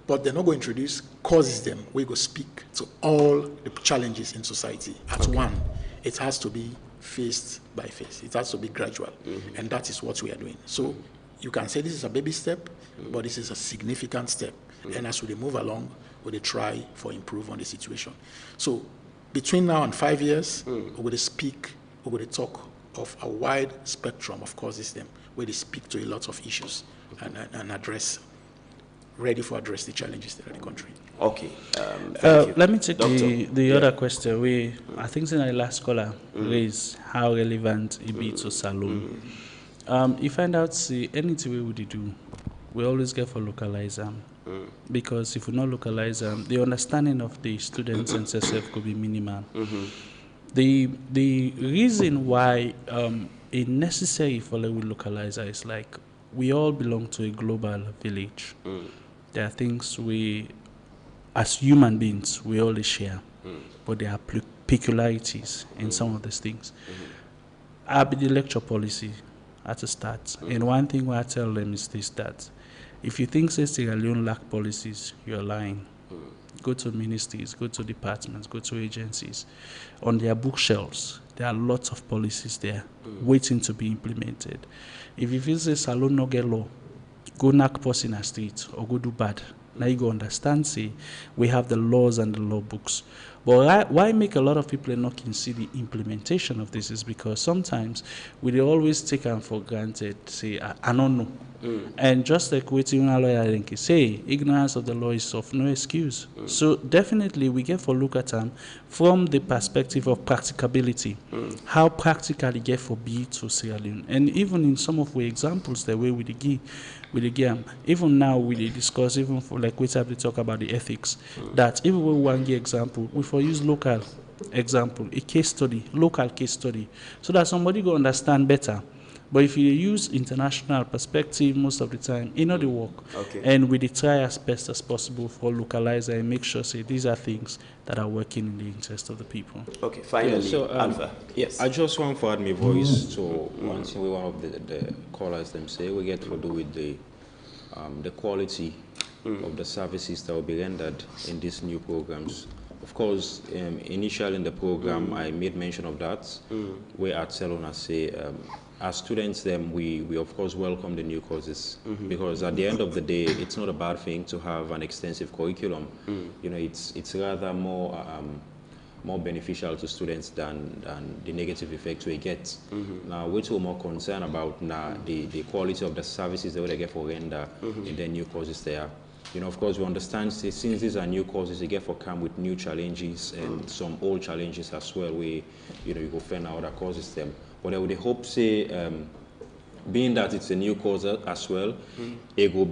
But they're not going to introduce causes them. We go speak to all the challenges in society at one. It has to be phase by phase. It has to be gradual, and that is what we are doing. So you can say this is a baby step, but this is a significant step. And as we move along, we try for improve on the situation. So between now and 5 years, we're going to speak, we're going to talk of a wide spectrum of causes them, where they speak to a lot of issues and address, ready for address the challenges that are in the country. Okay. Thank you. Let me take the other question. I think in the last caller raised how relevant it be to Salone. You find out, see, anything we would do, we always get for localize them. Because if we not localize them, the understanding of the students and self could be minimal. The reason why it's necessary for the localizer is like we all belong to a global village. There are things we, as human beings, we all share, but there are peculiarities in some of these things. I'll be the lecture policy at the start, and one thing I tell them is this: that if you think Sierra Leone lack policies, you're lying. Go to ministries, go to departments, go to agencies. On their bookshelves, there are lots of policies there waiting to be implemented. If you feel say Salone no get law, go knock post in a street or go do bad. Now you go understand, say, we have the laws and the law books. But why make a lot of people not see the implementation of this is because sometimes we always take them for granted, say, I don't know. And just like waiting a lawyer say, ignorance of the law is of no excuse. So definitely we get for look at them from the perspective of practicability. How practically get for be to Sierra Leone. And even in some of the examples the way we give, even now we discuss, even for like we have to talk about the ethics, that even when one example, we for use local example, a case study, local case study, so that somebody go understand better. But if you use international perspective most of the time, it not the work. And we try as best as possible for localizer and make sure say these are things that are working in the interest of the people. Okay, finally, so, Alpha. Yes. I just want to add my voice to one of the callers them say we get to do with the quality of the services that will be rendered in these new programs. Of course, initially in the program, I made mention of that, where at Salone I say, as students, we of course welcome the new courses because at the end of the day, it's not a bad thing to have an extensive curriculum. It's rather more beneficial to students than the negative effects we get. Now, we're more concerned about the quality of the services that they get for render in the new courses there. Of course, we understand since these are new courses, they get for come with new challenges and some old challenges as well. You go find out other courses them. But I would hope say, being that it's a new course as well, it will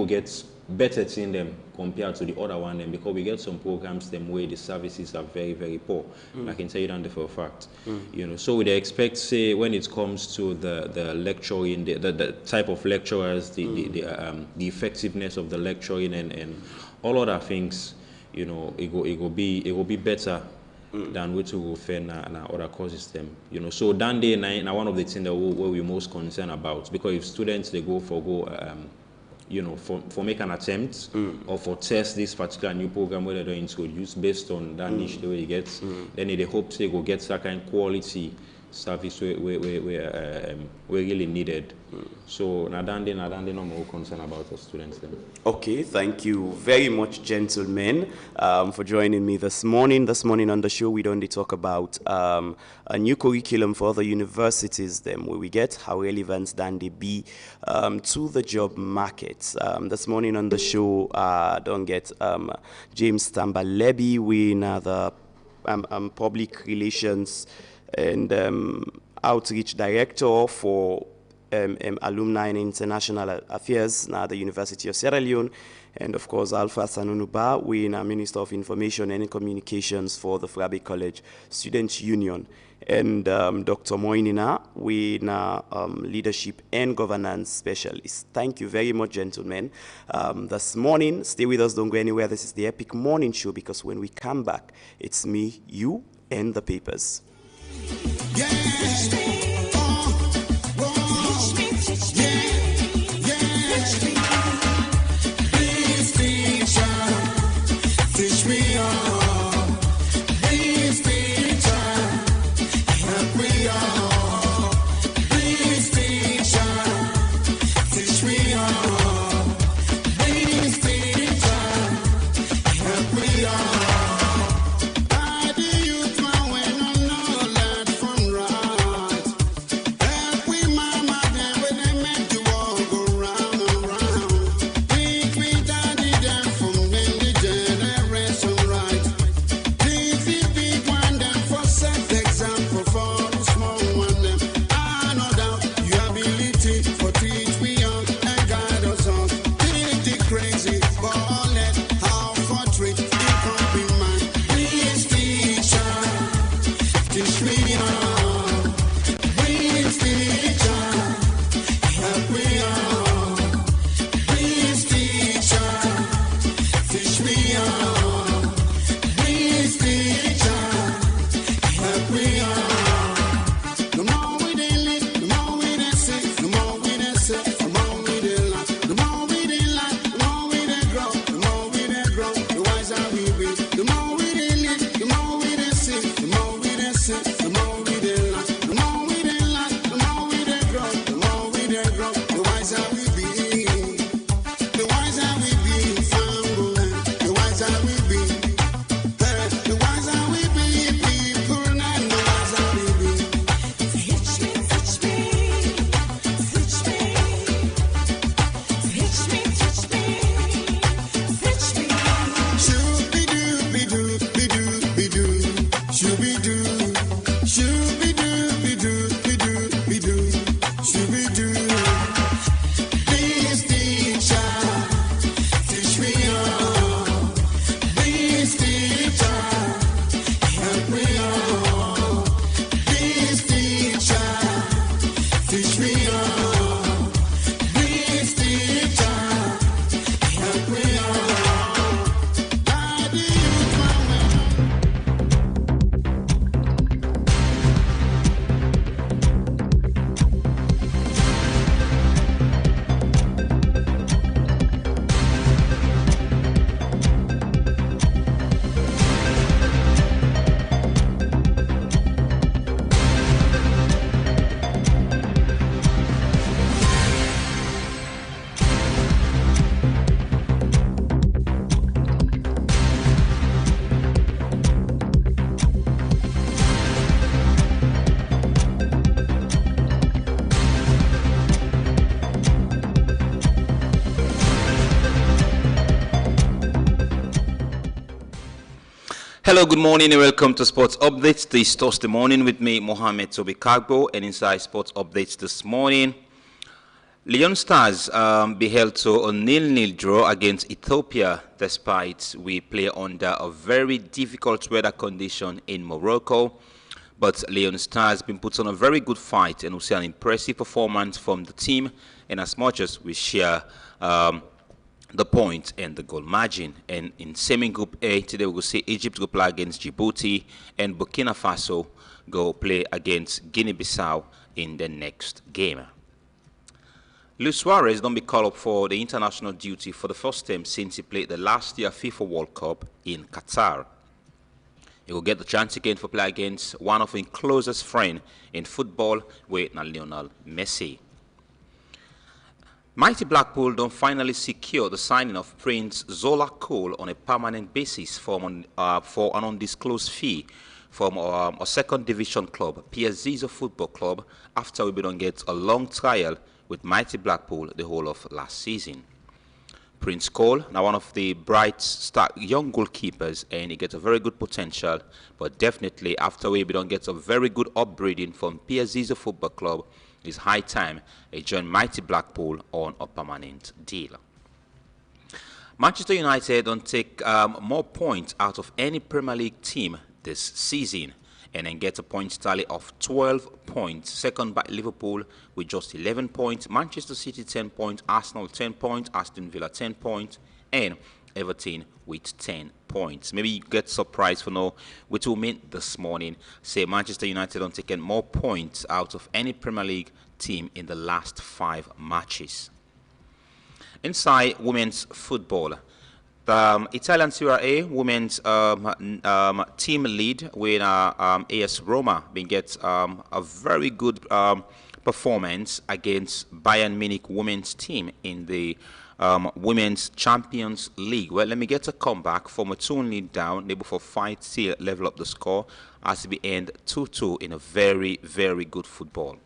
get better in them compared to the other one, and because we get some programs them where the services are very, very poor. I can tell you that for a fact. So we expect, say, when it comes to the lecturing, the type of lecturers, the effectiveness of the lecturing and all other things, it will be better than what we will find in other courses them. So that day now one of the things that we're most concerned about, because if students they go for make an attempt or for test this particular new program where they don't introduce based on that niche the way it gets, then they hope they go get that kind of quality service where really needed. So nadande no more concern about the students then. Okay, thank you very much, gentlemen, for joining me this morning. This morning on the show, we don't talk about a new curriculum for other universities, then where we get how relevant then they be to the job market. This morning on the show, don't get James Tambalebi, we another public relations and outreach director for alumni and international affairs at the University of Sierra Leone, and of course Alpha Sanunuba, we are Minister of Information and Communications for the Frabe College Students Union, and Dr. Moinina, we are Leadership and Governance Specialist. Thank you very much, gentlemen. This morning, stay with us, don't go anywhere. This is the Epic Morning Show, because when we come back, it's me, you, and the papers. Yeah. Hello, good morning and welcome to Sports Updates this Thursday morning with me, Mohamed Tobikagbo, and inside Sports Updates this morning. Leon Stars be held to a 0-0 draw against Ethiopia despite we play under a very difficult weather condition in Morocco. But Leon Stars been put on a very good fight and we see an impressive performance from the team, and as much as we share the point and the goal margin. And in semi-group A today, we will see Egypt go play against Djibouti and Burkina Faso go play against Guinea-Bissau in the next game. Luis Suarez don't be called up for the international duty for the first time since he played the last year FIFA World Cup in Qatar. He will get the chance again for play against one of his closest friends in football, with Lionel Messi. Mighty Blackpool don't finally secure the signing of Prince Zola Cole on a permanent basis for an undisclosed fee from a second division club, PSG Football Club, after we don't get a long trial with Mighty Blackpool the whole of last season. Prince Cole. Now one of the bright star young goalkeepers, and he gets a very good potential, but definitely after we don't get a very good upbringing from PSG's Football Club, it's high time he join mighty Blackpool on a permanent deal. Manchester United don't take more points out of any Premier League team this season, and then get a point tally of 12 points. Second by Liverpool with just 11 points. Manchester City 10 points. Arsenal 10 points. Aston Villa 10 points. And Everton with 10 points. Maybe you get surprised for now, which will mean this morning, say Manchester United don't take more points out of any Premier League team in the last 5 matches. Inside women's football, the Italian Serie A women's team lead with AS Roma being get a very good performance against Bayern Munich women's team in the Women's Champions League. Well, let me get a comeback from a 2 lead down, able for fight to level up the score as we end 2-2 in a very, very good football.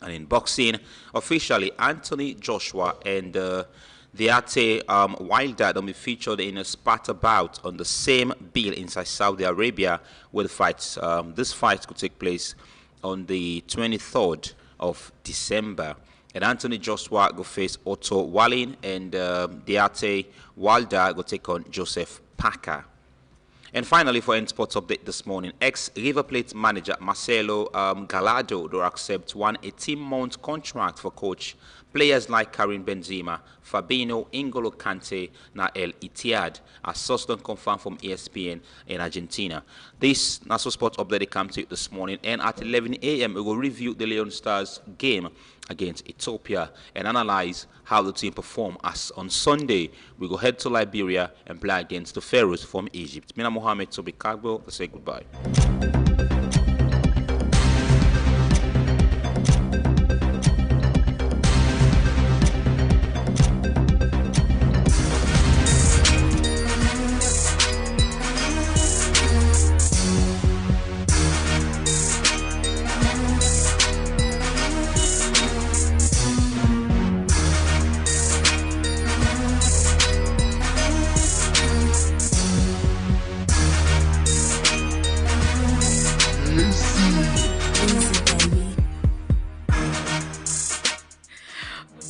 And in boxing, officially, Anthony Joshua and Deontay Wilder will be featured in a sparta bout on the same bill inside Saudi Arabia, where the fights, this fight could take place on the 23rd of December. And Anthony Joshua will face Otto Wallin, and Deontay Wilder will take on Joseph Parker. And finally, for End Sports Update this morning, ex-River Plate manager Marcelo Gallardo will accept one 18-month contract for coach players like Karim Benzema, Fabinho, N'Golo Kante, Nael Itiad, as source confirmed from ESPN in Argentina. This National Sports Update comes to you this morning, and at 11 a.m. we will review the Leon Stars game against Ethiopia and analyze how the team performed. As on Sunday, we go head to Liberia and play against the Pharaohs from Egypt. Mina Mohammed Tobi Kagbo, let's say goodbye.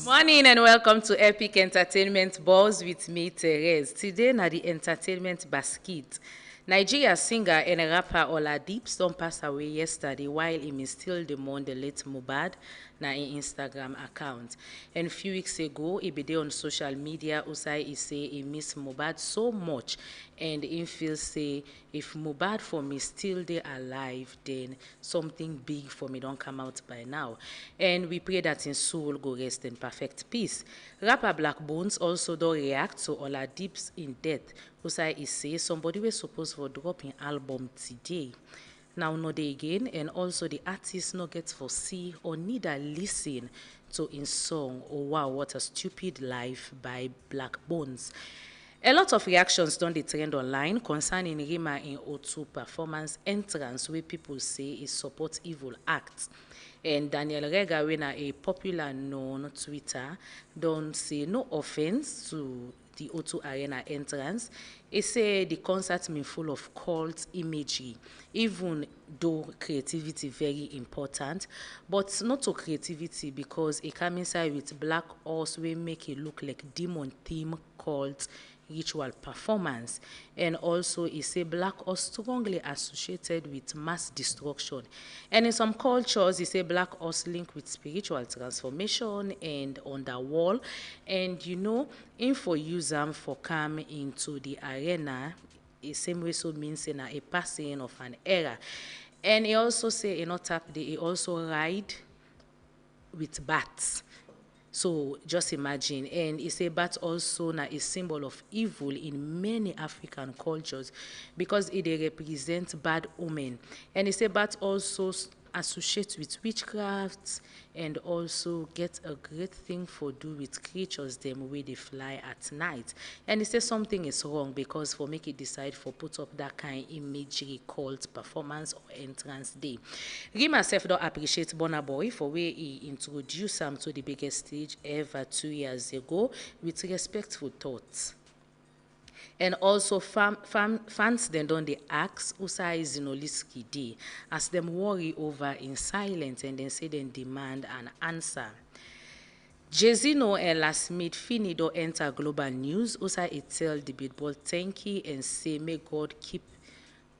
Morning and welcome to Epic Entertainment Balls with me, Therese. Today, na the entertainment basket. Nigeria singer and rapper Oladipo don't pass away yesterday while he still mourn the late Mohbad na in Instagram account. And a few weeks ago, he be on social media. Usai he say he miss Mohbad so much, and he feels say if Mohbad for me still dey alive, then something big for me don't come out by now. And we pray that his soul go rest in perfect peace. Rapper Black Bones also don't react to Oladipo's in death. Usai he say somebody was supposed to drop an album today. Now no day again, and also the artist no get for see or neither listen to in song. Oh wow, what a stupid life by Black Bones. A lot of reactions done the trend online concerning Rima in O2 performance entrance, where people say it support evil acts. And Daniel Rega, when a popular known Twitter, don't say no offense to the O2 Arena entrance. He say the concert been full of cult imagery, even though creativity very important, but not to creativity because it come inside with black horse will make it look like demon theme cult ritual performance. And also he say black horse strongly associated with mass destruction. And in some cultures he say black horse linked with spiritual transformation and on the wall. And you know, info use them for come into the arena, the same way so means in a passing of an era. And he also say he also ride with bats. So just imagine, and he say bat also na a symbol of evil in many African cultures because it represents bad omen. And he say bat also associate with witchcraft and also get a great thing for do with creatures them where they fly at night. And he says something is wrong because for make it decide for put up that kind of imagery called performance or entrance day. He myself don't appreciate Burna Boy for where he introduced him to the biggest stage ever 2 years ago with respectful thoughts. And also fans then don't they ask Usa is Zinoliski Day as them worry over in silence and then say then demand an answer. Jezino and last mid Fini don't enter global news. Usa it tell the Billboard thank you and say may God keep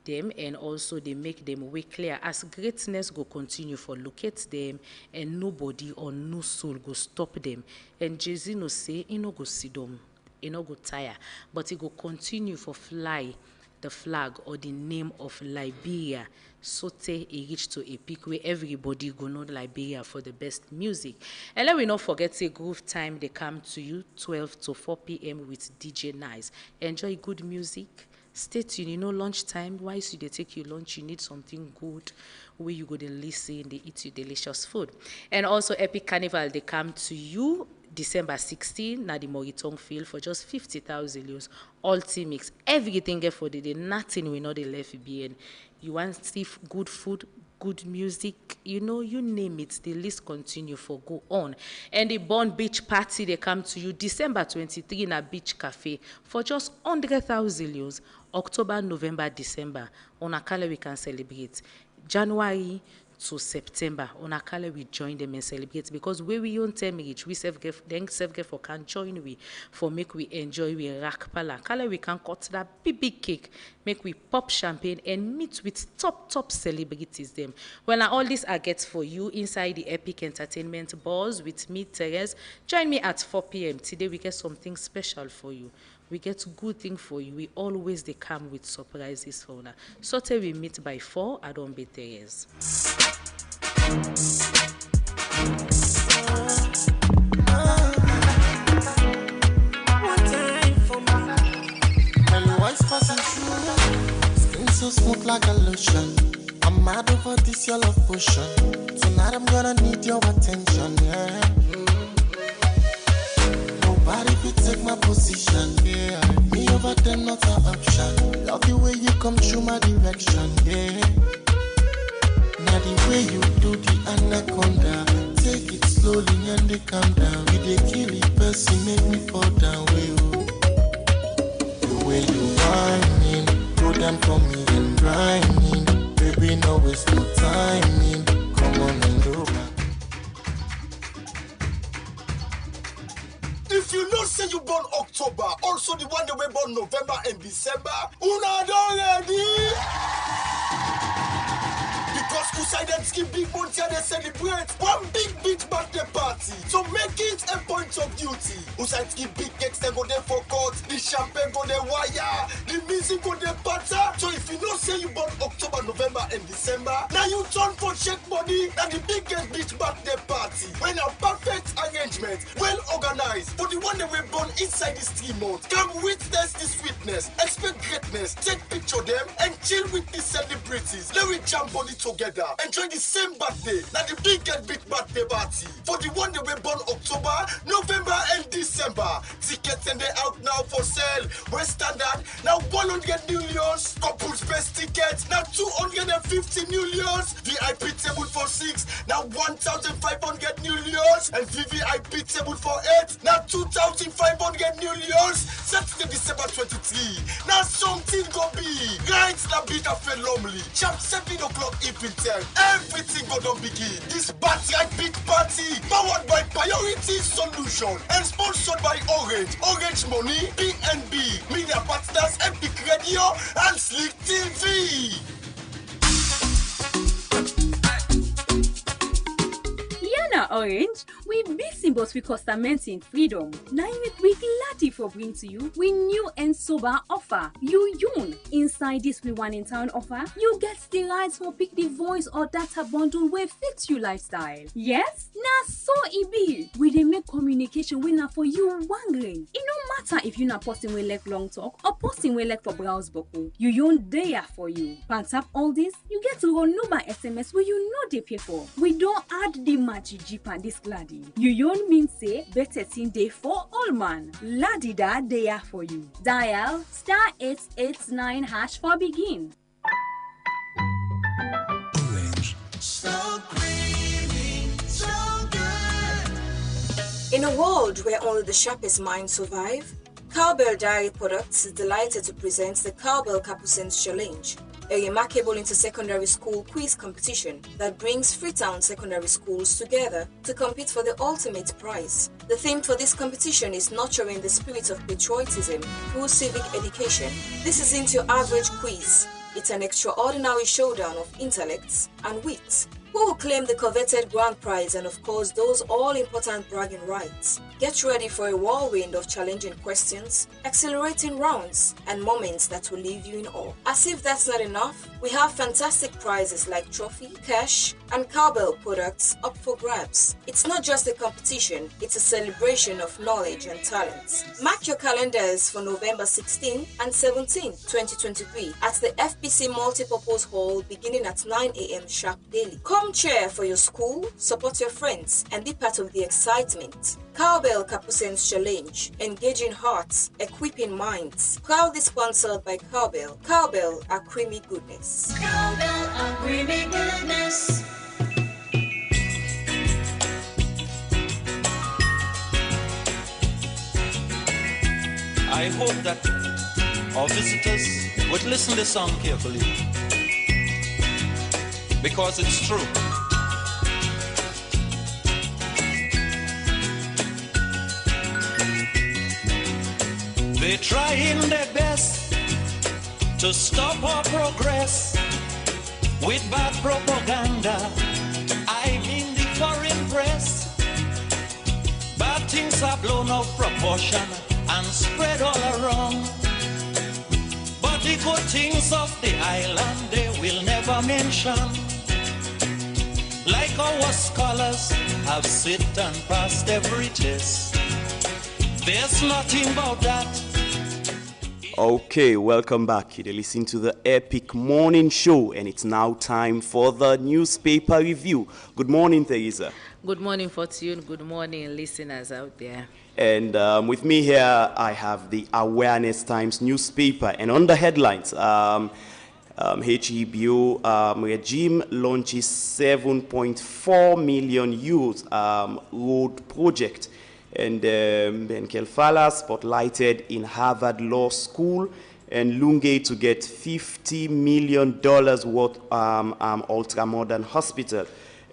them and also they make them way clear as greatness go continue for locate them and nobody or no soul go stop them. And Jezino say he no go see them. He no go tire, but he go continue for fly the flag or the name of Liberia. Sote he reach to a peak where everybody go know Liberia for the best music. And let we not forget say groove time they come to you 12 to 4 p.m. with DJ Nice. Enjoy good music. Stay tuned, you know lunchtime. Once they take you lunch, you need something good where you go to listen, they eat you delicious food. And also Epic Carnival they come to you December 16, na the Moritong field for just 50,000 euros. All team mix, everything get for the day, nothing we know they left being. You want to see good food, good music, you know, you name it, the list continue for go on. And the Born Beach Party, they come to you December 23 in a beach cafe for just 100,000 euros. October, November, December, on a color we can celebrate. January to September, on a color we join them and celebrate because where we own time reach, we self get for can join we for make we enjoy we rack pala. Color we can cut that big cake, make we pop champagne and meet with top celebrities them. Well, now all this I get for you inside the Epic Entertainment Balls with me, Therese. Join me at 4 p.m. Today we get something special for you. We get good thing for you. We always they come with surprises for now. So till we meet by 4, I don't be Therese. Skin so smooth like a lotion. I'm mad over this your love potion. Tonight I'm gonna need your attention, yeah. Nobody could take my position, yeah. Me over them not an option. Love the way you come through my direction, yeah. Now the way you do the anaconda, take it slowly and they calm down. You they kill it, person make me fall down. The way you whining, go down for me and grinding. Baby, no waste no timing. Come on and go back. If you know say you born October, also the one that we born November and December, una don't ready? Because Kusaidensky Big Monty they celebrate one big birthday party. So make it a point of duty. Kusaidensky Big Cakes they go there for court, the champagne go there wire, the music go there patter. So if you know say you born October, November and December, now you turn for check money and the biggest beach birthday party. When a perfect arrangement, well organized, for the one that we born inside this 3 months. Come witness the sweetness, expect greatness, take picture them and chill with the celebrities. Let we jam body together, enjoy the same birthday, now the biggest big birthday party. For the one that we born October, November and December. Tickets and they out now for sale. West Standard, now 100 millions. Couples best tickets, now 250 millions. VIP table for 6, now 1,500 millions. And VVIP table for 8, now 2,500 millions. Saturday, December 23. Now something go be. Right, now beat a phenomenally. Sharp 7 o'clock evening time. Everything go don't begin. This Backyard Big Party, powered by Priority Solution and sponsored by Orange Money, BNB, Media Partners, Epic Radio, and Slick TV. Yana Orange, we We big symbols we customizing freedom. Now you make we glad for bring to you we new and sober offer. You inside this we one in town offer. You get the rights for pick the voice or data bundle where fits you lifestyle. Yes, now so it be. We dey make communication winner for you wangling. It no matter if you not posting we like long talk or posting we like for browse boku. You there for you. Pan tap all this, you get to run number SMS where you know they pay for. We don't add the magic jeep and this gladdy. You mean say better thing day for all man. Ladida there for you. Dial *889# for begin. Orange. So creamy, so good. In a world where only the sharpest minds survive, Cowbell Dairy Products is delighted to present the Cowbell Capucines Challenge, a remarkable inter-secondary school quiz competition that brings Freetown secondary schools together to compete for the ultimate prize. The theme for this competition is nurturing the spirit of patriotism through civic education. This isn't your average quiz. It's an extraordinary showdown of intellects and wits. Who will claim the coveted grand prize and of course those all-important bragging rights? Get ready for a whirlwind of challenging questions, exhilarating rounds, and moments that will leave you in awe. As if that's not enough, we have fantastic prizes like trophy, cash, and Cowbell products up for grabs. It's not just a competition, it's a celebration of knowledge and talents. Mark your calendars for November 16 and 17, 2023 at the FPC Multipurpose Hall beginning at 9 a.m. sharp daily. Come cheer for your school, support your friends, and be part of the excitement. Cowbell Capucines Challenge, engaging hearts, equipping minds. Proudly sponsored by Cowbell. Cowbell, a creamy goodness. Cowbell, a creamy goodness. I hope that our visitors would listen to this song carefully, because it's true. They're trying their best to stop our progress with bad propaganda. I mean the foreign press. Bad things are blown out of proportion and spread all around. But the good things of the island they will never mention. Like our scholars have sit and passed every test. There's nothing about that. Okay, welcome back. You're listening to the Epic Morning Show, and it's now time for the newspaper review. Good morning, Teresa. Good morning, Fortune. Good morning, listeners out there. And with me here, I have the Awareness Times newspaper. And on the headlines, HEBO regime launches 7.4 million euros road project. And Ben Kelfala spotlighted in Harvard Law School, and Lunge to get $50 million worth ultra-modern hospital.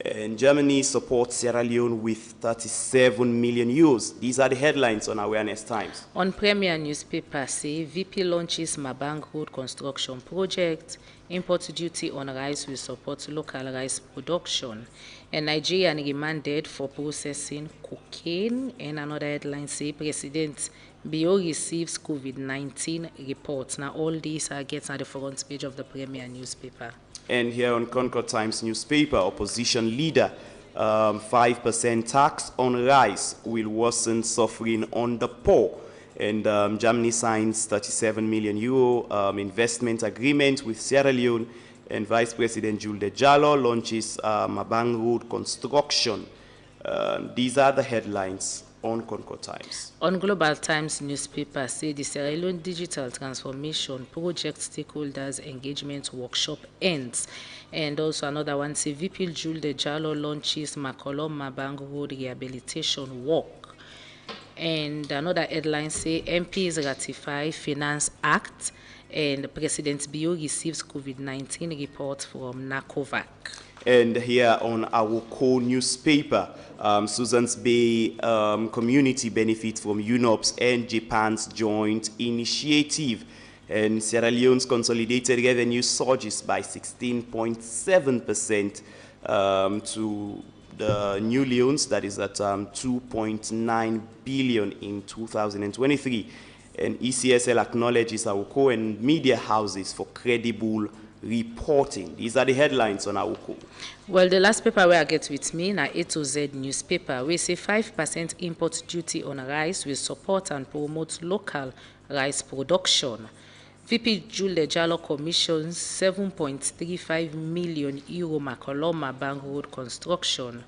And Germany supports Sierra Leone with 37 million euros. These are the headlines on Awareness Times. On Premier newspaper, say VP launches Mabang Road construction project. Import duty on rice will support local rice production. And Nigerian remanded for processing cocaine. And another headline say President Bio receives COVID-19 reports. Now all these are getting at the front page of the Premier newspaper. And here on Concord Times newspaper, opposition leader, 5% tax on rice will worsen suffering on the poor. And Germany signs 37 million euro investment agreement with Sierra Leone. And Vice President Julde Jallo launches Mabang Road construction. These are the headlines on Concord Times. On Global Times newspaper, say the Sierra Leone Digital Transformation Project Stakeholders Engagement Workshop ends. And also another one, say VP Julde Jallo launches Makolom Mabang Road Rehabilitation Walk. And another headline say MPs ratify Finance Act, and President Bio receives COVID-19 report from NACOVAC. And here on our core newspaper, Susan's Bay community benefits from UNOPS and Japan's joint initiative. And Sierra Leone's consolidated revenue surges by 16.7% to the new loans, that is at 2.9 billion in 2023. And ECSL acknowledges AWUKO and media houses for credible reporting. These are the headlines on AWUKO. Well, the last paper where I get with me na A to Z newspaper. We say 5% import duty on rice will support and promote local rice production. VP Jules Jalo commissions 7.35 million euro Makoloma Bank Road construction.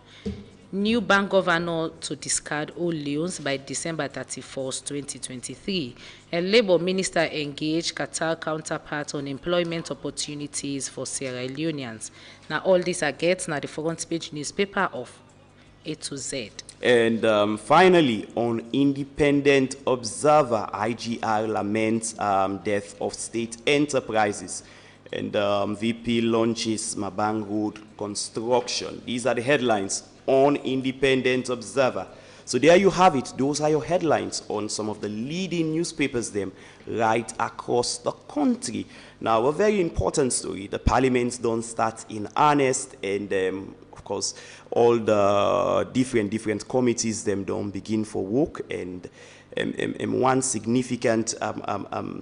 New bank governor to discard old loans by December 31st, 2023. And Labour Minister engaged Qatar counterpart on employment opportunities for Sierra Leoneans. Now all these are gets now the front page newspaper of A to Z. And finally, on Independent Observer, IGR laments death of state enterprises. And VP launches Mabang Road construction. These are the headlines on Independent Observer. So there you have it. Those are your headlines on some of the leading newspapers them right across the country. Now, a very important story. The parliaments don't start in earnest, and of course, all the different committees them don't begin for work, and one significant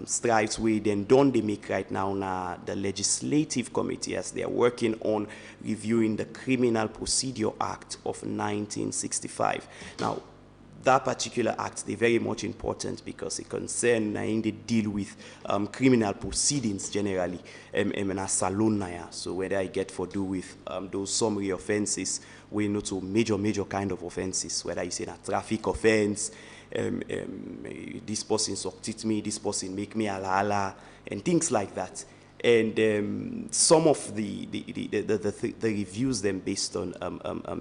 strides we then don't they make right now the legislative committee, as they are working on reviewing the Criminal Procedure Act of 1965. Now, that particular act, they're very much important because it concerns and they deal with criminal proceedings generally in a salon. So whether I get for do with those summary offenses, we know to major kind of offenses, whether it's in a traffic offense, this person succeed me, this person make me ala, and things like that. And some of the reviews them based on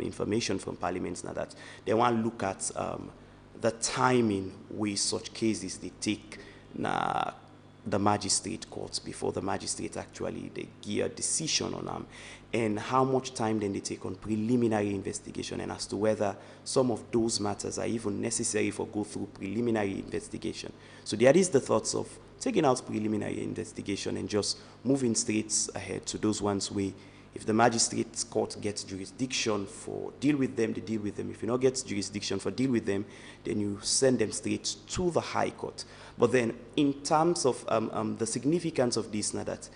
information from parliaments now that they want to look at the timing with such cases they take the magistrate courts before the magistrate actually they give a decision on them, and how much time then they take on preliminary investigation, and as to whether some of those matters are even necessary for go through preliminary investigation. So there is the thoughts of taking out preliminary investigation and just moving straight ahead to those ones where if the magistrate court gets jurisdiction for deal with them, they deal with them. If you not get jurisdiction for deal with them, then you send them straight to the High Court. But then in terms of the significance of this, now that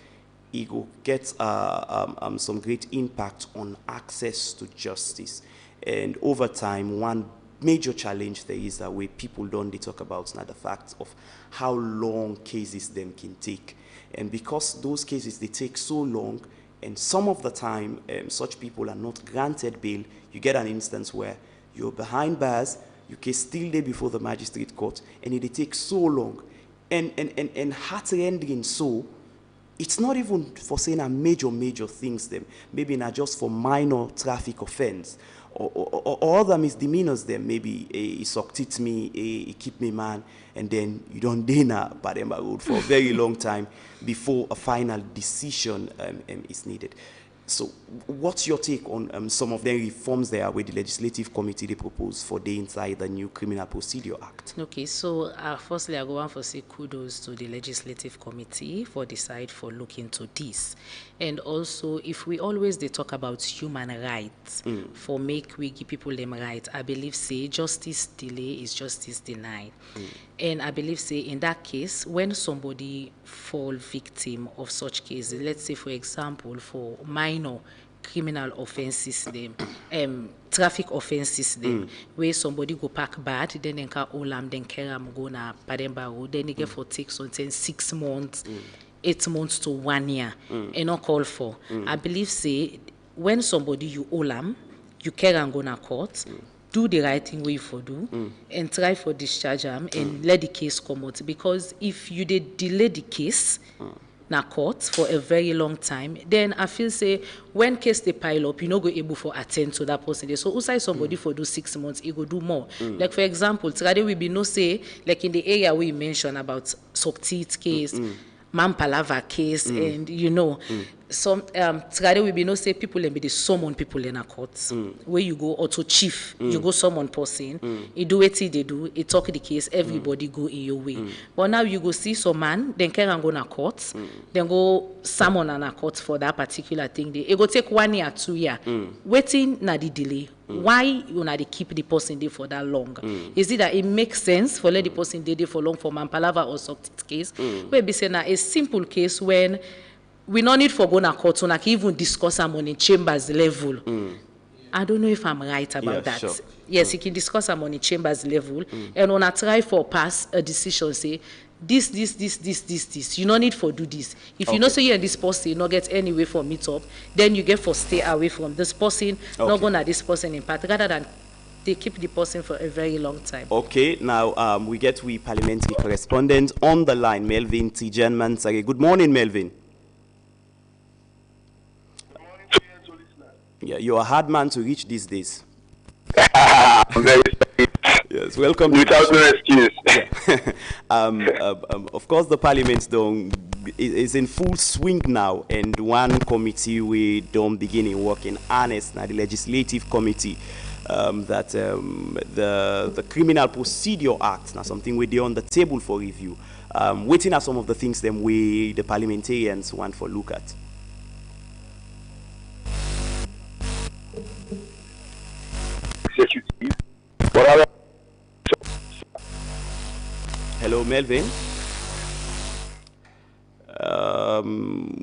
it will get some great impact on access to justice. And over time, one major challenge there is that way people don't talk about now the fact of how long cases them can take. And because those cases, they take so long, and some of the time, such people are not granted bail, you get an instance where you're behind bars, your case still there before the magistrate court, and it takes so long. And heart-rending so, it's not even for saying a major things them, maybe not just for minor traffic offense, or other misdemeanors them, maybe he sucked me, he keep me man, and then you don't dinner Pademba Road for a very long time before a final decision is needed. So what's your take on some of the reforms there where the legislative committee they propose for the inside the new Criminal Procedure Act? Okay, so firstly, I go on for say kudos to the legislative committee for decide for looking to this. And also, if we always they talk about human rights, for make we give people them right, I believe say justice delay is justice denied. And I believe say in that case, when somebody fall victim of such cases, let's say for example for minor criminal offenses them, traffic offenses them, where somebody go park bad, then they can olam, then keram go na Pademba Road, then they get for take something 6 months, 8 months to 1 year, and not call for. I believe say when somebody you olam, you keram go na court, do the right thing way for do, and try for discharge them and let the case come out. Because if you did delay the case na court for a very long time, then I feel say when case they pile up, you no go able for attend to that person. So outside somebody for do 6 months, he go do more. Like for example, today we be no say like in the area we mentioned about Subtit case, Mampalava case, and you know. some together we be no say people and be the summon people in a court where you go or to chief you go summon person you do what they do you talk the case everybody go in your way but now you go see some man then can go na court then go summon an a court for that particular thing it go take 1 year 2 year waiting na the delay why you na they keep the person there for that long is it that it makes sense for let the person there for long for man palava or soft case where be say na a simple case when we no need for go na court so na can even discuss am on a chambers level. I don't know if I'm right about that. Sure. Yes, you can discuss am on a chambers level and when I try for pass a decision say this. You no need for do this. If you know say you and this person you not get any way for meet up, then you get for stay away from this person, not go na this person in part rather than they keep the person for a very long time. Okay, now we get parliamentary correspondent on the line, Melvin T. Genman. Good morning, Melvin. Yeah, you're a hard man to reach these days. Yes, welcome. Without no excuse. Yeah. Of course, the parliament is in full swing now, and one committee we don't begin work in earnest now, the legislative committee. The Criminal Procedure Act, now something we're on the table for review. Waiting at some of the things them we the parliamentarians want for look at. Executive. Hello, Melvin.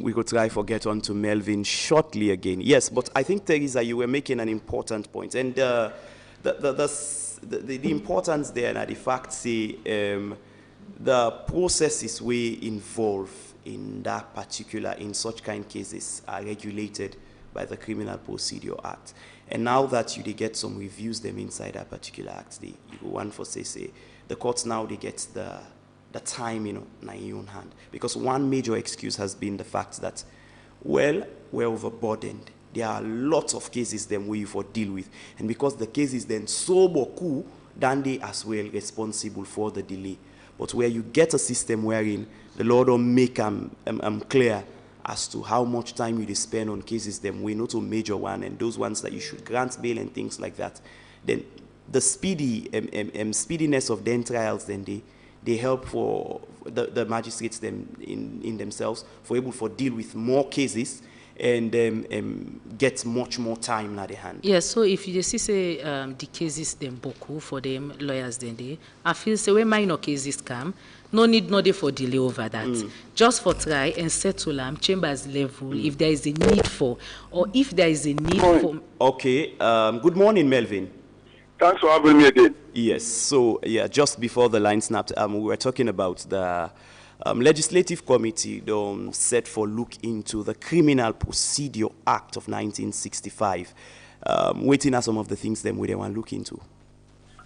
We could try to get on to Melvin shortly again. Yes, but I think, Teresa, you were making an important point. And the importance there and the fact, the processes we involve in that particular, in such kind of cases, are regulated by the Criminal Procedure Act. And now that you get some reviews them inside that particular act, you go one for say, the courts now, they get the time, in your own hand. Because one major excuse has been the fact that, well, we're overburdened. There are lots of cases then we for deal with. And because the cases then so beaucoup, then they as well responsible for the delay. But where you get a system wherein the law don't make clear as to how much time you spend on cases then we not a major one and those ones that you should grant bail and things like that, then the speediness of the trials then they help for the magistrates them in themselves for able for deal with more cases and get much more time in their hand. Yes, so if you see say the cases them beaucoup for them lawyers then I feel say when minor cases come, no need for delay over that. Just for try and settle them chambers level if there is a need for or if there is a need for. Okay. Good morning, Melvin. Thanks for having me again. Yes. So yeah, just before the line snapped, we were talking about the legislative committee set for look into the Criminal Procedure Act of 1965. Waiting at some of the things them we want to look into.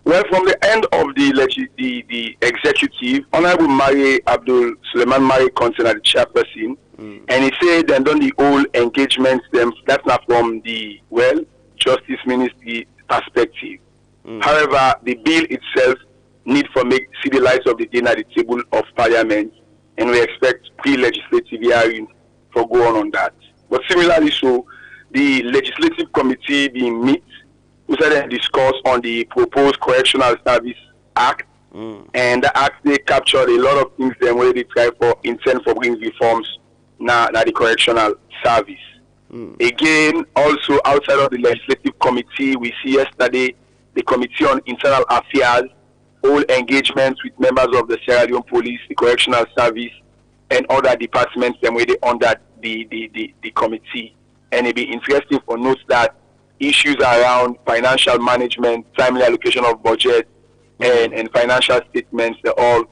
Well, from the end of the executive, Honorable Mari Abdul Suleiman Mari considered the chairperson, and he said then done the whole engagements them that's not from the Justice Ministry perspective. However, the bill itself need for make see the lights of the day at the table of Parliament, and we expect pre-legislative hearing for go on that. But similarly, so the legislative committee being meet. We started to discuss on the proposed Correctional Service Act, and the act they captured a lot of things then where they try for intend for bringing reforms now the correctional service. Again, also outside of the legislative committee, we see yesterday the Committee on Internal Affairs, all engagements with members of the Sierra Leone Police, the Correctional Service, and other departments then where they under the committee. And it'd be interesting for note that issues around financial management, timely allocation of budget, and financial statements, they all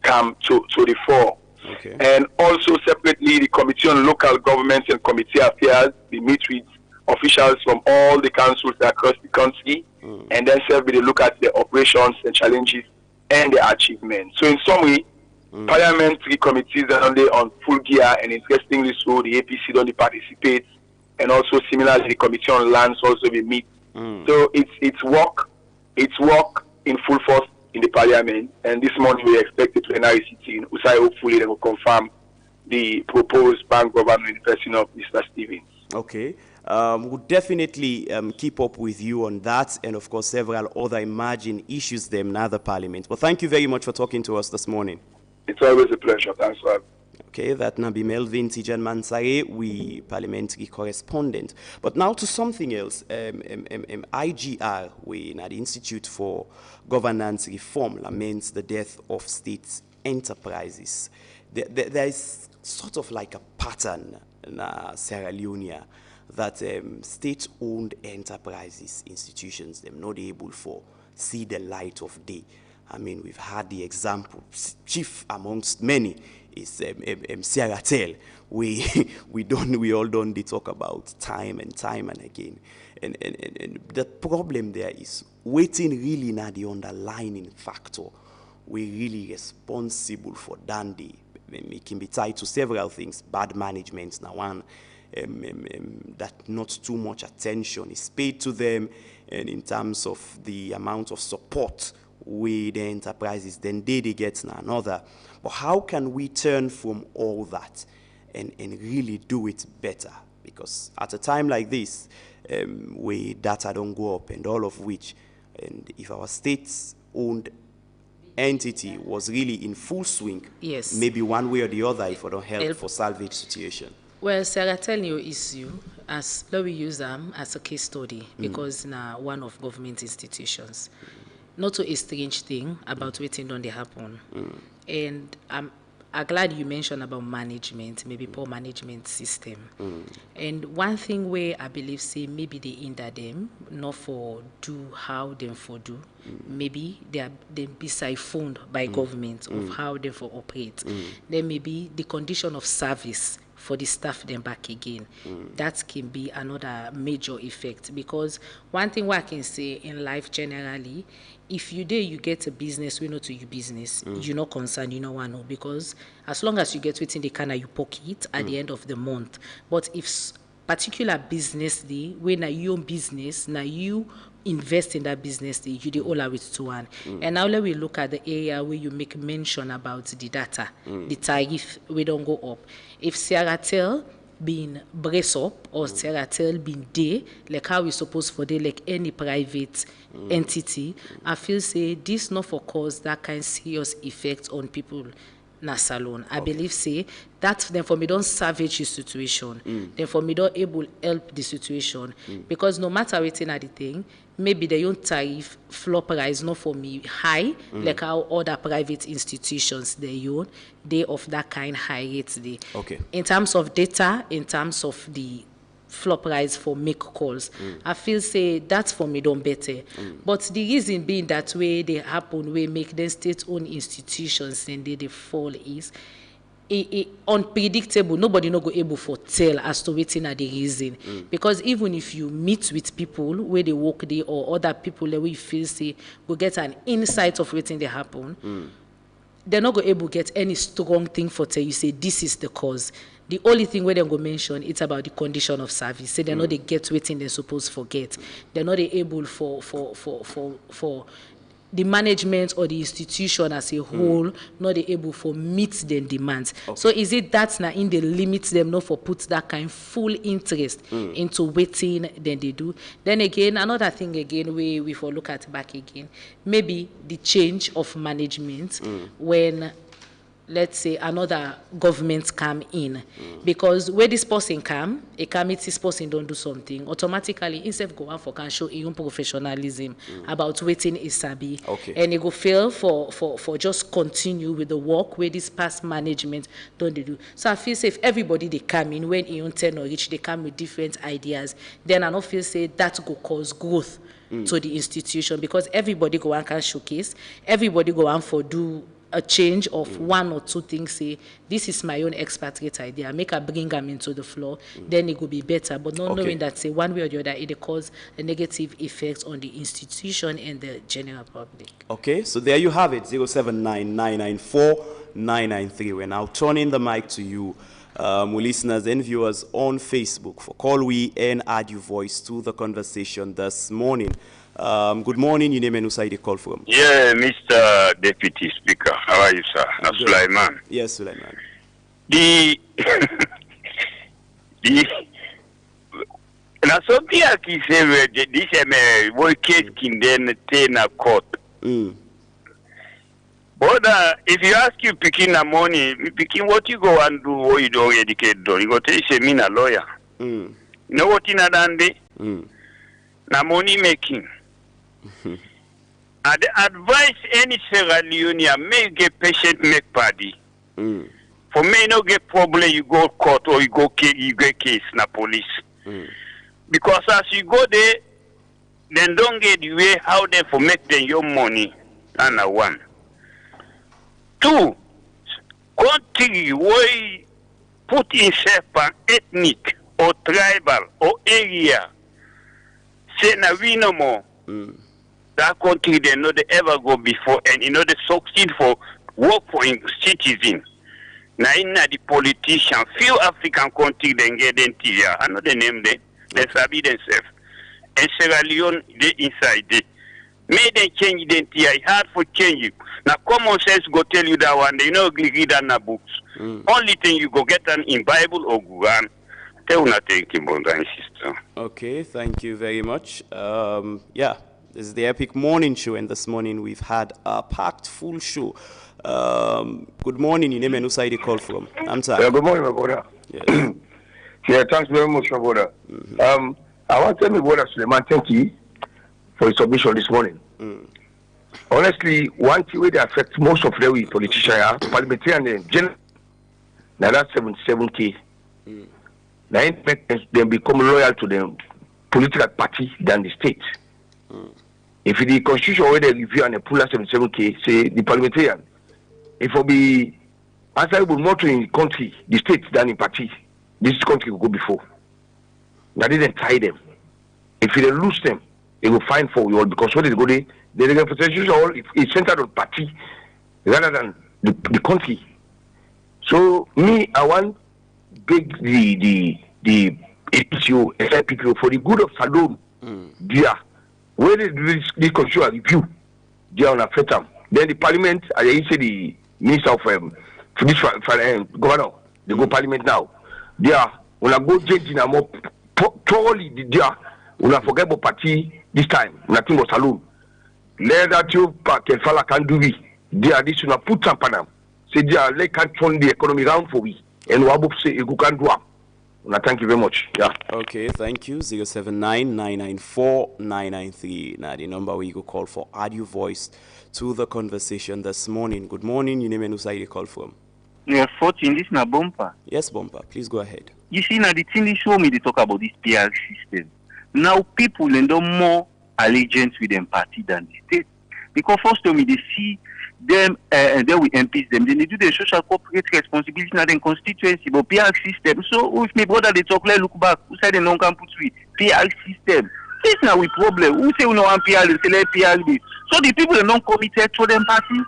come to the fore. Okay. And also separately, the Committee on Local Governments and Committee Affairs, we meet with officials from all the councils across the country, and then separately look at the operations and challenges and the achievements. So in summary, parliamentary committees are only on full gear, and interestingly so, the APC don't participate. And also similarly, the Committee on Lands also will meet. So it's work in full force in the Parliament. And this morning we expect the plenary sitting, which I hopefully they will confirm the proposed bank government person of Mr. Stevens. Okay. We'll definitely keep up with you on that, and of course several other emerging issues them in other parliaments. But thank you very much for talking to us this morning. It's always a pleasure. Thanks for having me. Okay, that now be Melvin Tijan Mansare, we parliamentary correspondent. But now to something else. IGR, we na the Institute for Governance Reform, laments the death of state enterprises. There is sort of like a pattern in Sierra Leone that state-owned enterprises, institutions, they're not able to see the light of day. I mean, we've had the example, chief amongst many, is Sierra we all don't talk about time and again. And the problem there is waiting really now the underlying factor. We're really responsible for Dandy. It can be tied to several things. Bad management, now one, that not too much attention is paid to them, and in terms of the amount of support with the enterprises, then they get another. But how can we turn from all that and really do it better? Because at a time like this, where data don't go up and all of which, and if our state-owned entity was really in full swing, yes, maybe one way or the other, if we don't help for salvage situation. Well, Sarah, tell you issue as let we use them as a case study because now one of government institutions. Not a strange thing about waiting on the happen. And I'm glad you mentioned about management, maybe poor management system. And one thing where I believe say maybe they hinder them, not for do how them for do. Maybe they be siphoned by government of how they for operate. Then maybe the condition of service for the staff then back again. That can be another major effect, because one thing what I can say in life generally, if you get a business, we know to you business, you're not concerned, you know one know, because as long as you get within the kind of your pocket at the end of the month. But if particular business day, when you own business, now you invest in that business day, you do all of it to one. And now let we look at the area where you make mention about the data, the tariff, we don't go up. If Sierra been brace up or Sierra been there, like how we supposed for day, like any private entity, I feel say this not for cause that kind of serious effect on people na salon. I believe say that then for me don't savage the situation. Then for me don't able help the situation. Because no matter what in the thing, maybe the own tariff floor price not for me high, like how other private institutions they own, they of that kind high rates they. Okay. In terms of data, in terms of the floor price for make calls, I feel say that's for me don't better. But the reason being that way they happen, we make them state-owned institutions and they fall is unpredictable. Nobody no go able for tell as to waiting at the reason. Because even if you meet with people where they work there or other people that we feel say will get an insight of waiting they happen, they're not going able to get any strong thing for tell you say this is the cause. The only thing where they go mention it's about the condition of service. Say they're not they get waiting they're supposed to forget. They're not able for the management or the institution as a whole not able for meet their demands. So is it that's now in the limits them not for put that kind of full interest into waiting then they do. Then again, another thing again we for look at back again, maybe the change of management when let's say another government come in, because where this person come, a committee this person don't do something, automatically instead of go out for can show your own professionalism about waiting is sabi, and it go fail for just continue with the work where this past management don't they do. So I feel say if everybody they come in when you turn or reach they come with different ideas, then I don't feel say that go cause growth to the institution, because everybody go and can showcase, everybody go and for do a change of one or two things, say this is my own expatriate idea, make a bring them into the floor, then it will be better. But not knowing that say one way or the other it cause a negative effect on the institution and the general public. Okay, so there you have it, 079-994-993. We're now turning the mic to you, listeners and viewers on Facebook, for call we and add your voice to the conversation this morning. Good morning, your name and who you call from? Yeah, Mr. Deputy Speaker. How are you, sir? Sulaiman. Yes, Sulaiman. the na something qui say this boy case can then in a court. But if you ask you picking the money, picking what you go and do, what you don't educate do, you go tell you me a lawyer. You know what in a dandy? Na money making. I'd advise any Sierra Leonean may get patient make party. For me no get problem, you go court or you get case na police. Because as you go there, then don't get the way how they for make them your money. And one. Two, country where put itself an ethnic or tribal or area, say na we no more. That country they know they ever go before and you know they succeed for work for citizen. Now in the politician, few African countries then get them here. I know the name there. They sabi themselves. And Sierra Leone, they inside there. May they change identity. It's hard for change it. Now common sense go tell you that one. You know, read that in the books. Only thing you go get them in Bible or Quran. Tell you thank you, brother and sister. Okay, thank you very much. Yeah, this is the Epic Morning Show, and this morning we've had a packed full show. Good morning, your name and who side you call from? Answer. Yeah, good morning, my brother. Yes. Yeah, thanks very much, my brother. I want to tell my brother Suleiman, thank you for his submission this morning. Honestly, one thing that affects most of the politicians, parliamentarians, and general, now that's 77K. Now it makes them become loyal to the political party than the state. If the constitution already review and pull out 77K, say the parliamentarian, it will be answerable more to in the country, the state than in party. This country will go before. Now they didn't tie them. If they lose them, they will find for you all because when they go there, the representation all is centered on party rather than the country. So me, I want big the APCO, SIPPO for the good of Salome. Yeah, where this constitution review, they are on a fetam. Then the parliament, I say the minister of governor, they go parliament now. They are when I go change in a more thoroughly they are when I forget about party this time. Nothing but Salome. Let that you can fella can do we. They are this one put up on them. Say they are like can't turn the economy round for we. And we will say you can do it. Thank you very much. Yeah. Okay, thank you. 079-994-993. Now the number where you go call for add your voice to the conversation this morning. Good morning. Your name and who side you call from? Yeah, 14. This is na Bumper. Yes, Bumper. Please go ahead. You see, now the thing they show me, they talk about this PR system. Now people end up more allegiance with them party than the state. Because first of all, they see them and then we MPs them. Then they do the social corporate responsibility in their constituency, but PR system. So if my brother they talk, like look back, who said they don't come put with PR system? This now we problem. Who say we no want PR? They say let PR be. So the people are not committed to them party.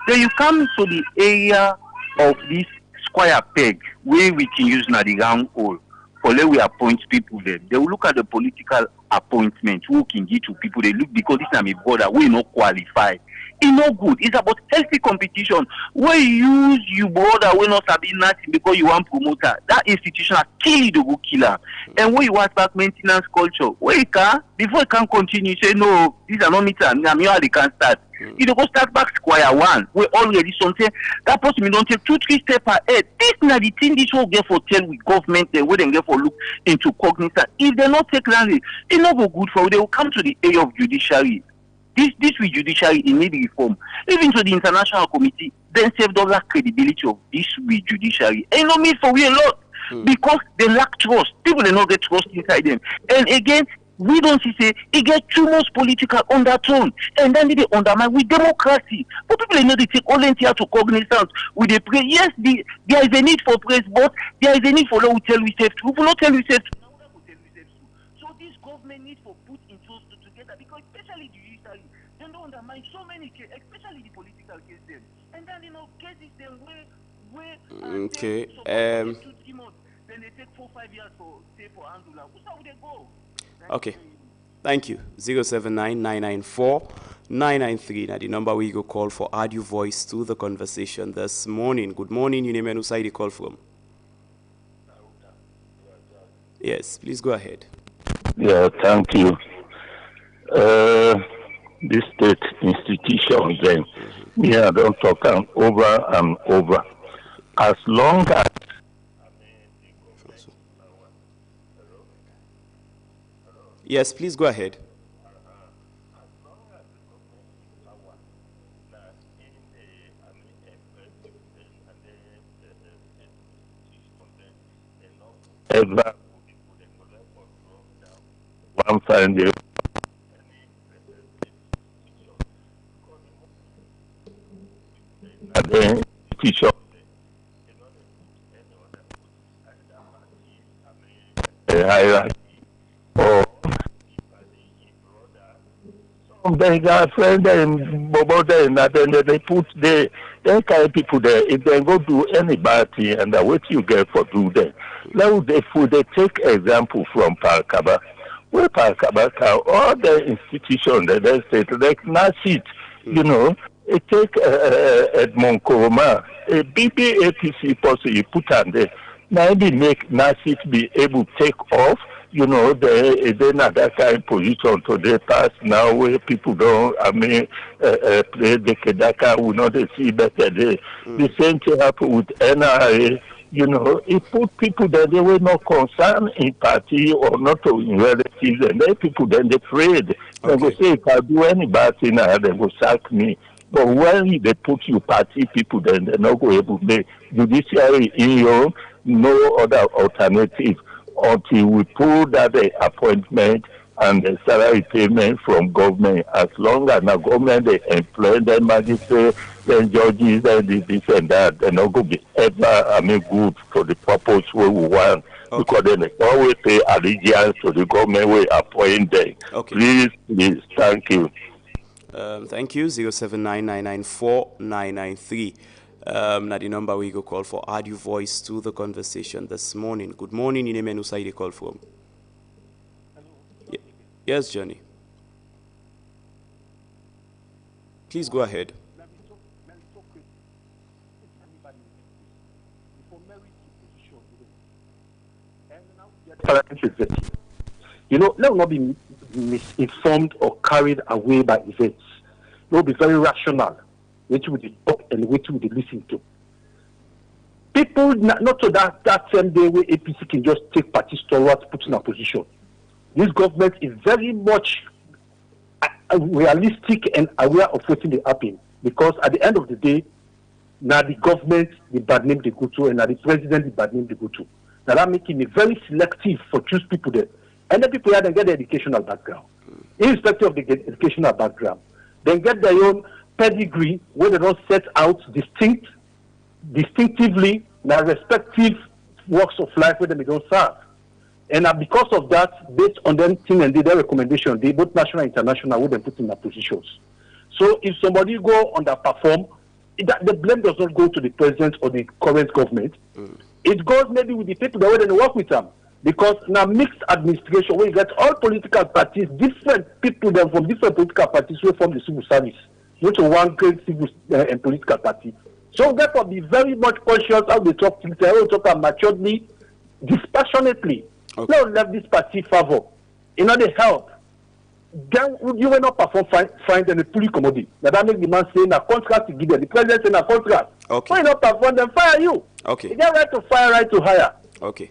Then you come to the area of this square peg where we can use now the round hole. For let we appoint people there. They will look at the political appointment who can give to people. They look because this is my brother. We not qualify. It's not good. It's about healthy competition. Where you use your brother will not sabi nothing because you want promoter. That institution has killed the good killer. And when you want back maintenance culture, where you can before you can continue, say no, these are not meter. I'm here they can start. You don't go start back square one. We already something that person don't take 2-3 steps ahead. This na the thing this will get for tell with government and where they get for look into cognizance. If they not take land, it's not go good for. They will come to the area of judiciary. This with judiciary it need reform. Even to the international committee, then save the credibility of this with judiciary. And no mean for we a lot because they lack trust. People they not get trust inside them. And again, we don't see say it get too much political undertone, and then they undermine with democracy. But people they know they take all entire to cognizance. We they pray. Yes, there is a need for praise, but there is a need for law. We tell we safe truth. We not tell we safe truth. So this government needs to put in trust together because especially the judiciary, they don't undermine so many cases, especially the political cases. And then cases them where okay. Then they take 4-5 years for say for Angela. Who's how they go? Okay. Thank you. 079-994-993. Now the number where you go call for add your voice to the conversation this morning. Good morning. Your name and who side you call from? Yes, please go ahead. Yeah, thank you. This state institution, then, I don't talk over and over. As long as Yes, please go ahead. ever one find the teacher hierarchy or they got friend and bobo there and then they put the kind of people there. If they go do any bad thing and what you get for do them. Now they take example from Parkaba. Where Parkaba all the institutions that they say like Nasit, it take Edmond Koroma, a BBAPC person you put on there. Maybe make Nasit be able to take off. They're not that kind of position to the past now where people don't, play the Kedaka, we know they see better there. The same thing happened with NRA, it put people that they were not concerned in party or not in relatives, and then people then they afraid. They go say, if I do any bad thing, they go sack me. But when they put you party people, then they're not going able to make judiciary in your no other alternative until we pull that appointment and the salary payment from government. As long as the government they employ the magistrates, then judges, and this and that, they're not going to be ever good for the purpose we want. Because then they always pay allegiance to the government we appoint them. Please, thank you. Thank you. 079994993. Now the number we go call for add your voice to the conversation this morning. Good morning, in a side you call from. Yes, Johnny. Please go ahead. Let not be misinformed or carried away by events. Let be very rational. Which would they talk and which would they listen to? People not so that same day where APC can just take parties towards putting a position. This government is very much realistic and aware of what will happen, because at the end of the day, now the government the bad name they go to, and now the president the bad name they go to. Now that making it very selective for choose people there. And the people here then get the educational background, irrespective of the educational background, then get their own pedigree where they don't set out distinctively their respective walks of life where they don't serve. And because of that, based on them thing and their recommendation, they both national and international would then put in their positions. So if somebody go underperform, the blame does not go to the president or the current government. It goes maybe with the people that they work with them. Because now mixed administration, where you get all political parties, different people then from different political parties who form the civil service, which is one great civil and political party. So therefore be very much conscious how they talk things, how they talk maturely, dispassionately. Don't let this party favor. They help. Then you will not perform fine and fully commodity. Now that makes the man say a contract to give them. The president say a contract. Why not perform them fire you? You get right to fire, right to hire.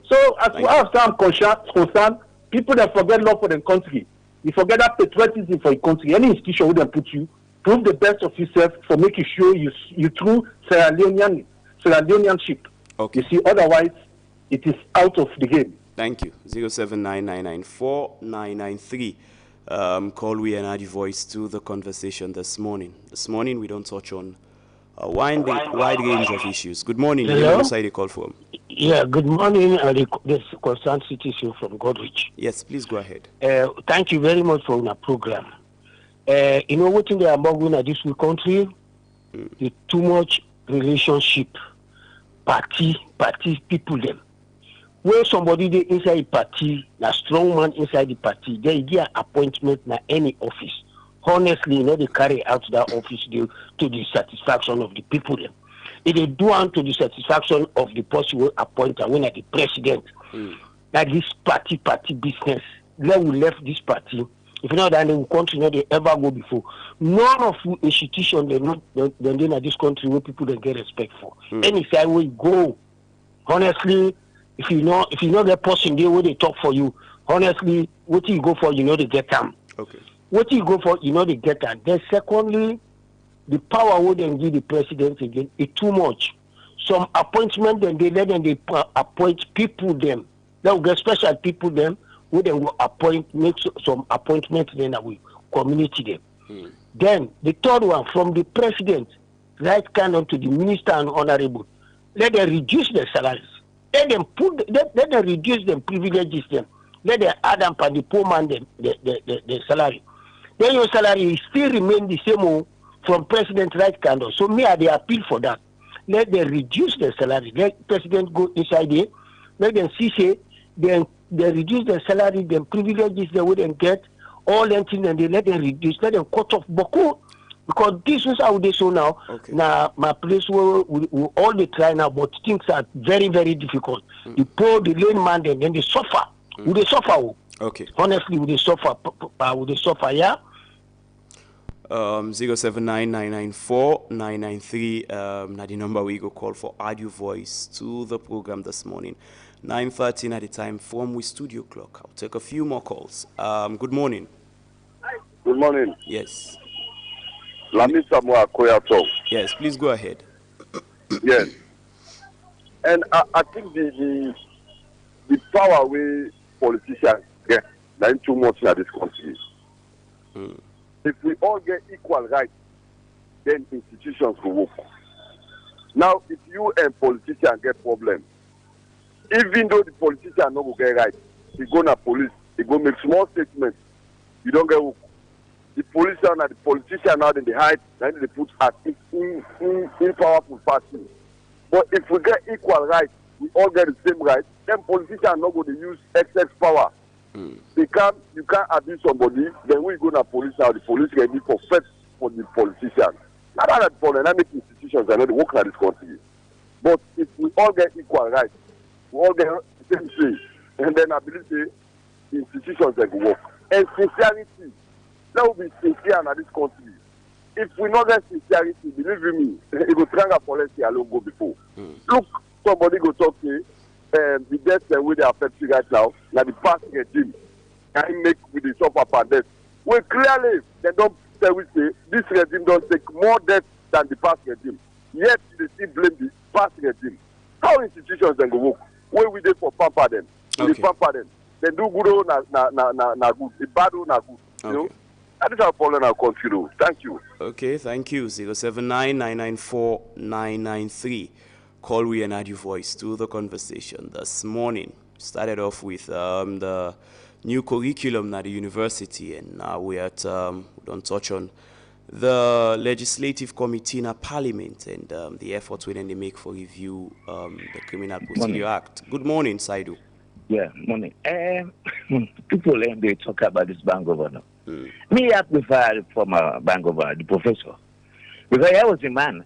So as we have some concern, people that forget law for the country, you forget that patriotism for the country. Any institution would then put you, prove the best of yourself for making sure you true Sierra Leoneanship. You see, otherwise it is out of the game. Thank you. 079994993. Call we and add your voice to the conversation this morning. This morning we don't touch on a wide range of issues. Good morning. Hello? Side call from. Yeah, good morning. This is Constant Citizen from Godrich. Yes, please go ahead. Thank you very much for your program. What in the among this country, the too much relationship, party people them. Where somebody they inside the party, a strong man inside the party, they get appointment na any office. Honestly, they carry out that office to the satisfaction of the people them. If they do unto the satisfaction of the person who appoint and when at the president, like this party business. Then we left this party. If not, then they will continue. They ever go before. None of institutions they not in this country where people don't get respect for. Any side where you go, honestly, if you know that person there where they talk for you, honestly, what you go for, they get them. Okay. What you go for, they get them. Then secondly, the power would then give the president again is too much. Some appointment then they let them appoint people them. They will get special people them who then will make some appointments then that will community them. Then the third one from the president, right canon to the minister and honorable, let them reduce their salaries. Let them reduce them privileges them. Let them add them for the poor man the salary. Then your salary still remain the same from president right canon. So me they appeal for that. Let them reduce their salary. Let president go inside there. Let them see say they reduce their salary, their privileges they wouldn't get, all them things, and they let them reduce, let them cut off Boko. Because this is how they show now. Okay. Now, my place will all they try now, but things are very, very difficult. The poor, the lame man, then they suffer. Will they suffer? Okay. Honestly, will they suffer? Yeah? 079-994-993, now the number we go call for add your voice to the program this morning. 9:13 at the time from we studio clock. I'll take a few more calls. Good morning. Good morning. Yes. Lami Samoa Koyato. Yes, please go ahead. Yes. And I think the power we politicians get, there ain't too much in this country. If we all get equal rights, then institutions will work. Now, if you and politicians get problems, even though the politician no go get right, he go na police, he go make small statements, you don't get work. The politician now then they hide, then they put at in powerful party. But if we get equal rights, we all get the same rights, then politicians not going to use excess power. You can't abuse somebody, then we go to police now, the police can be perfect for the politician. Not that dynamic institutions are not the work in this country. But if we all get equal rights, we all get the same thing, and then I believe the institutions that work. And sincerity, that will be sincere in this country. If we not get sincerity, believe me, it will try to policy alone go before. Look, somebody go talk to the death way they affect you right now, like the past regime, can make with the suffer per death. Well, clearly, they don't say we say this regime don't take more death than the past regime. Yet they still blame the past regime. How institutions then go work? Where we dey for pamper them? We pamper them. They do good na good. The bad na good. You know? That is our problem in our country, though. Thank you. Okay, thank you. 079-994-993. Call we and add your voice to the conversation this morning. Started off with the new curriculum at the university, and now we don't touch on the legislative committee in a parliament and the efforts we they make for review the Criminal Procedure Act. Good morning, Saidu. Yeah, morning. People they talk about this bank governor. Me, I prefer former bank governor, the professor, because I was a man.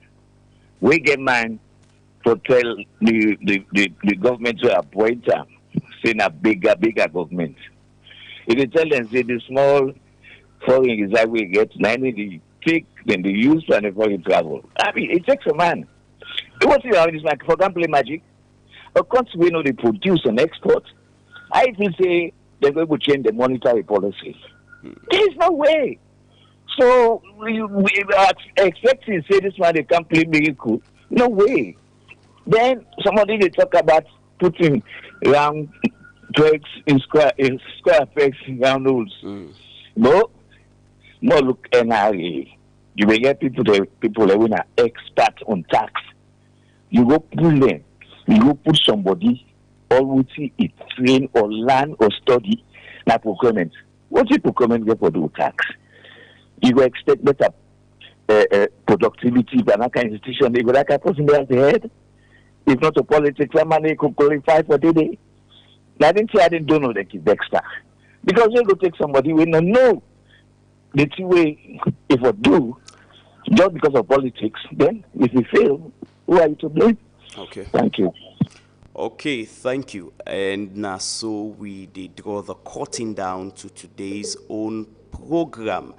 We get man to tell the government to appoint him, saying a bigger government. If they tell them say the small foreign is that we get 90 the take then they use and foreign travel. I mean, it takes a man. What you have is like for example magic. Of course, we know they produce and export. I will say they're going to change the monetary policy. There is no way. So we are expecting say this man they can't play miracle. No way. Then somebody they talk about putting round pegs in square pegs in round holes. No, more look NRA. You will get people that who are expert on tax. You go pull them. You go put somebody always it train or learn or study na procurement. What is procurement get for do tax? You go expect better productivity by that kind of institution. They go like a person there at the head. If not a politics, somebody could qualify for today. I didn't say I didn't know the Dexter. Because they go take somebody we don't know the two way if we do just because of politics, then if we fail, who are you to blame? Okay. Thank you. Okay, thank you. And now, so we did draw the curtain down to today's own program.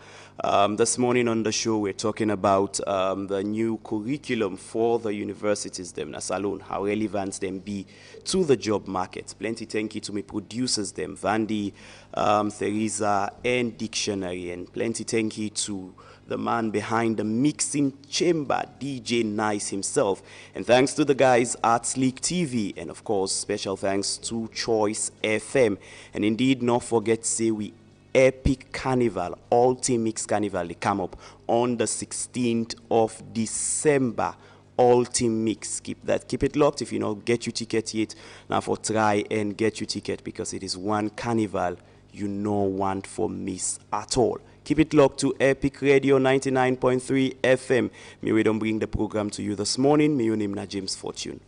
This morning on the show, we're talking about the new curriculum for the universities, them, as alone, how relevant them be to the job market. Plenty thank you to my producers, them, Vandy, Theresa, and Dictionary, and plenty thank you to the man behind the mixing chamber, DJ Nice himself. And thanks to the guys at Sleek TV, and of course, special thanks to Choice FM. And indeed, not forget to say we Epic Carnival, All-Team Mix Carnival, they come up on the 16th of December. All-Team Mix. Keep it locked. If you don't get your ticket yet, now for try and get your ticket, because it is one carnival you no want for miss at all. Keep it locked to Epic Radio 99.3 FM. Me we don't bring the program to you this morning. Me your name na James Fortune.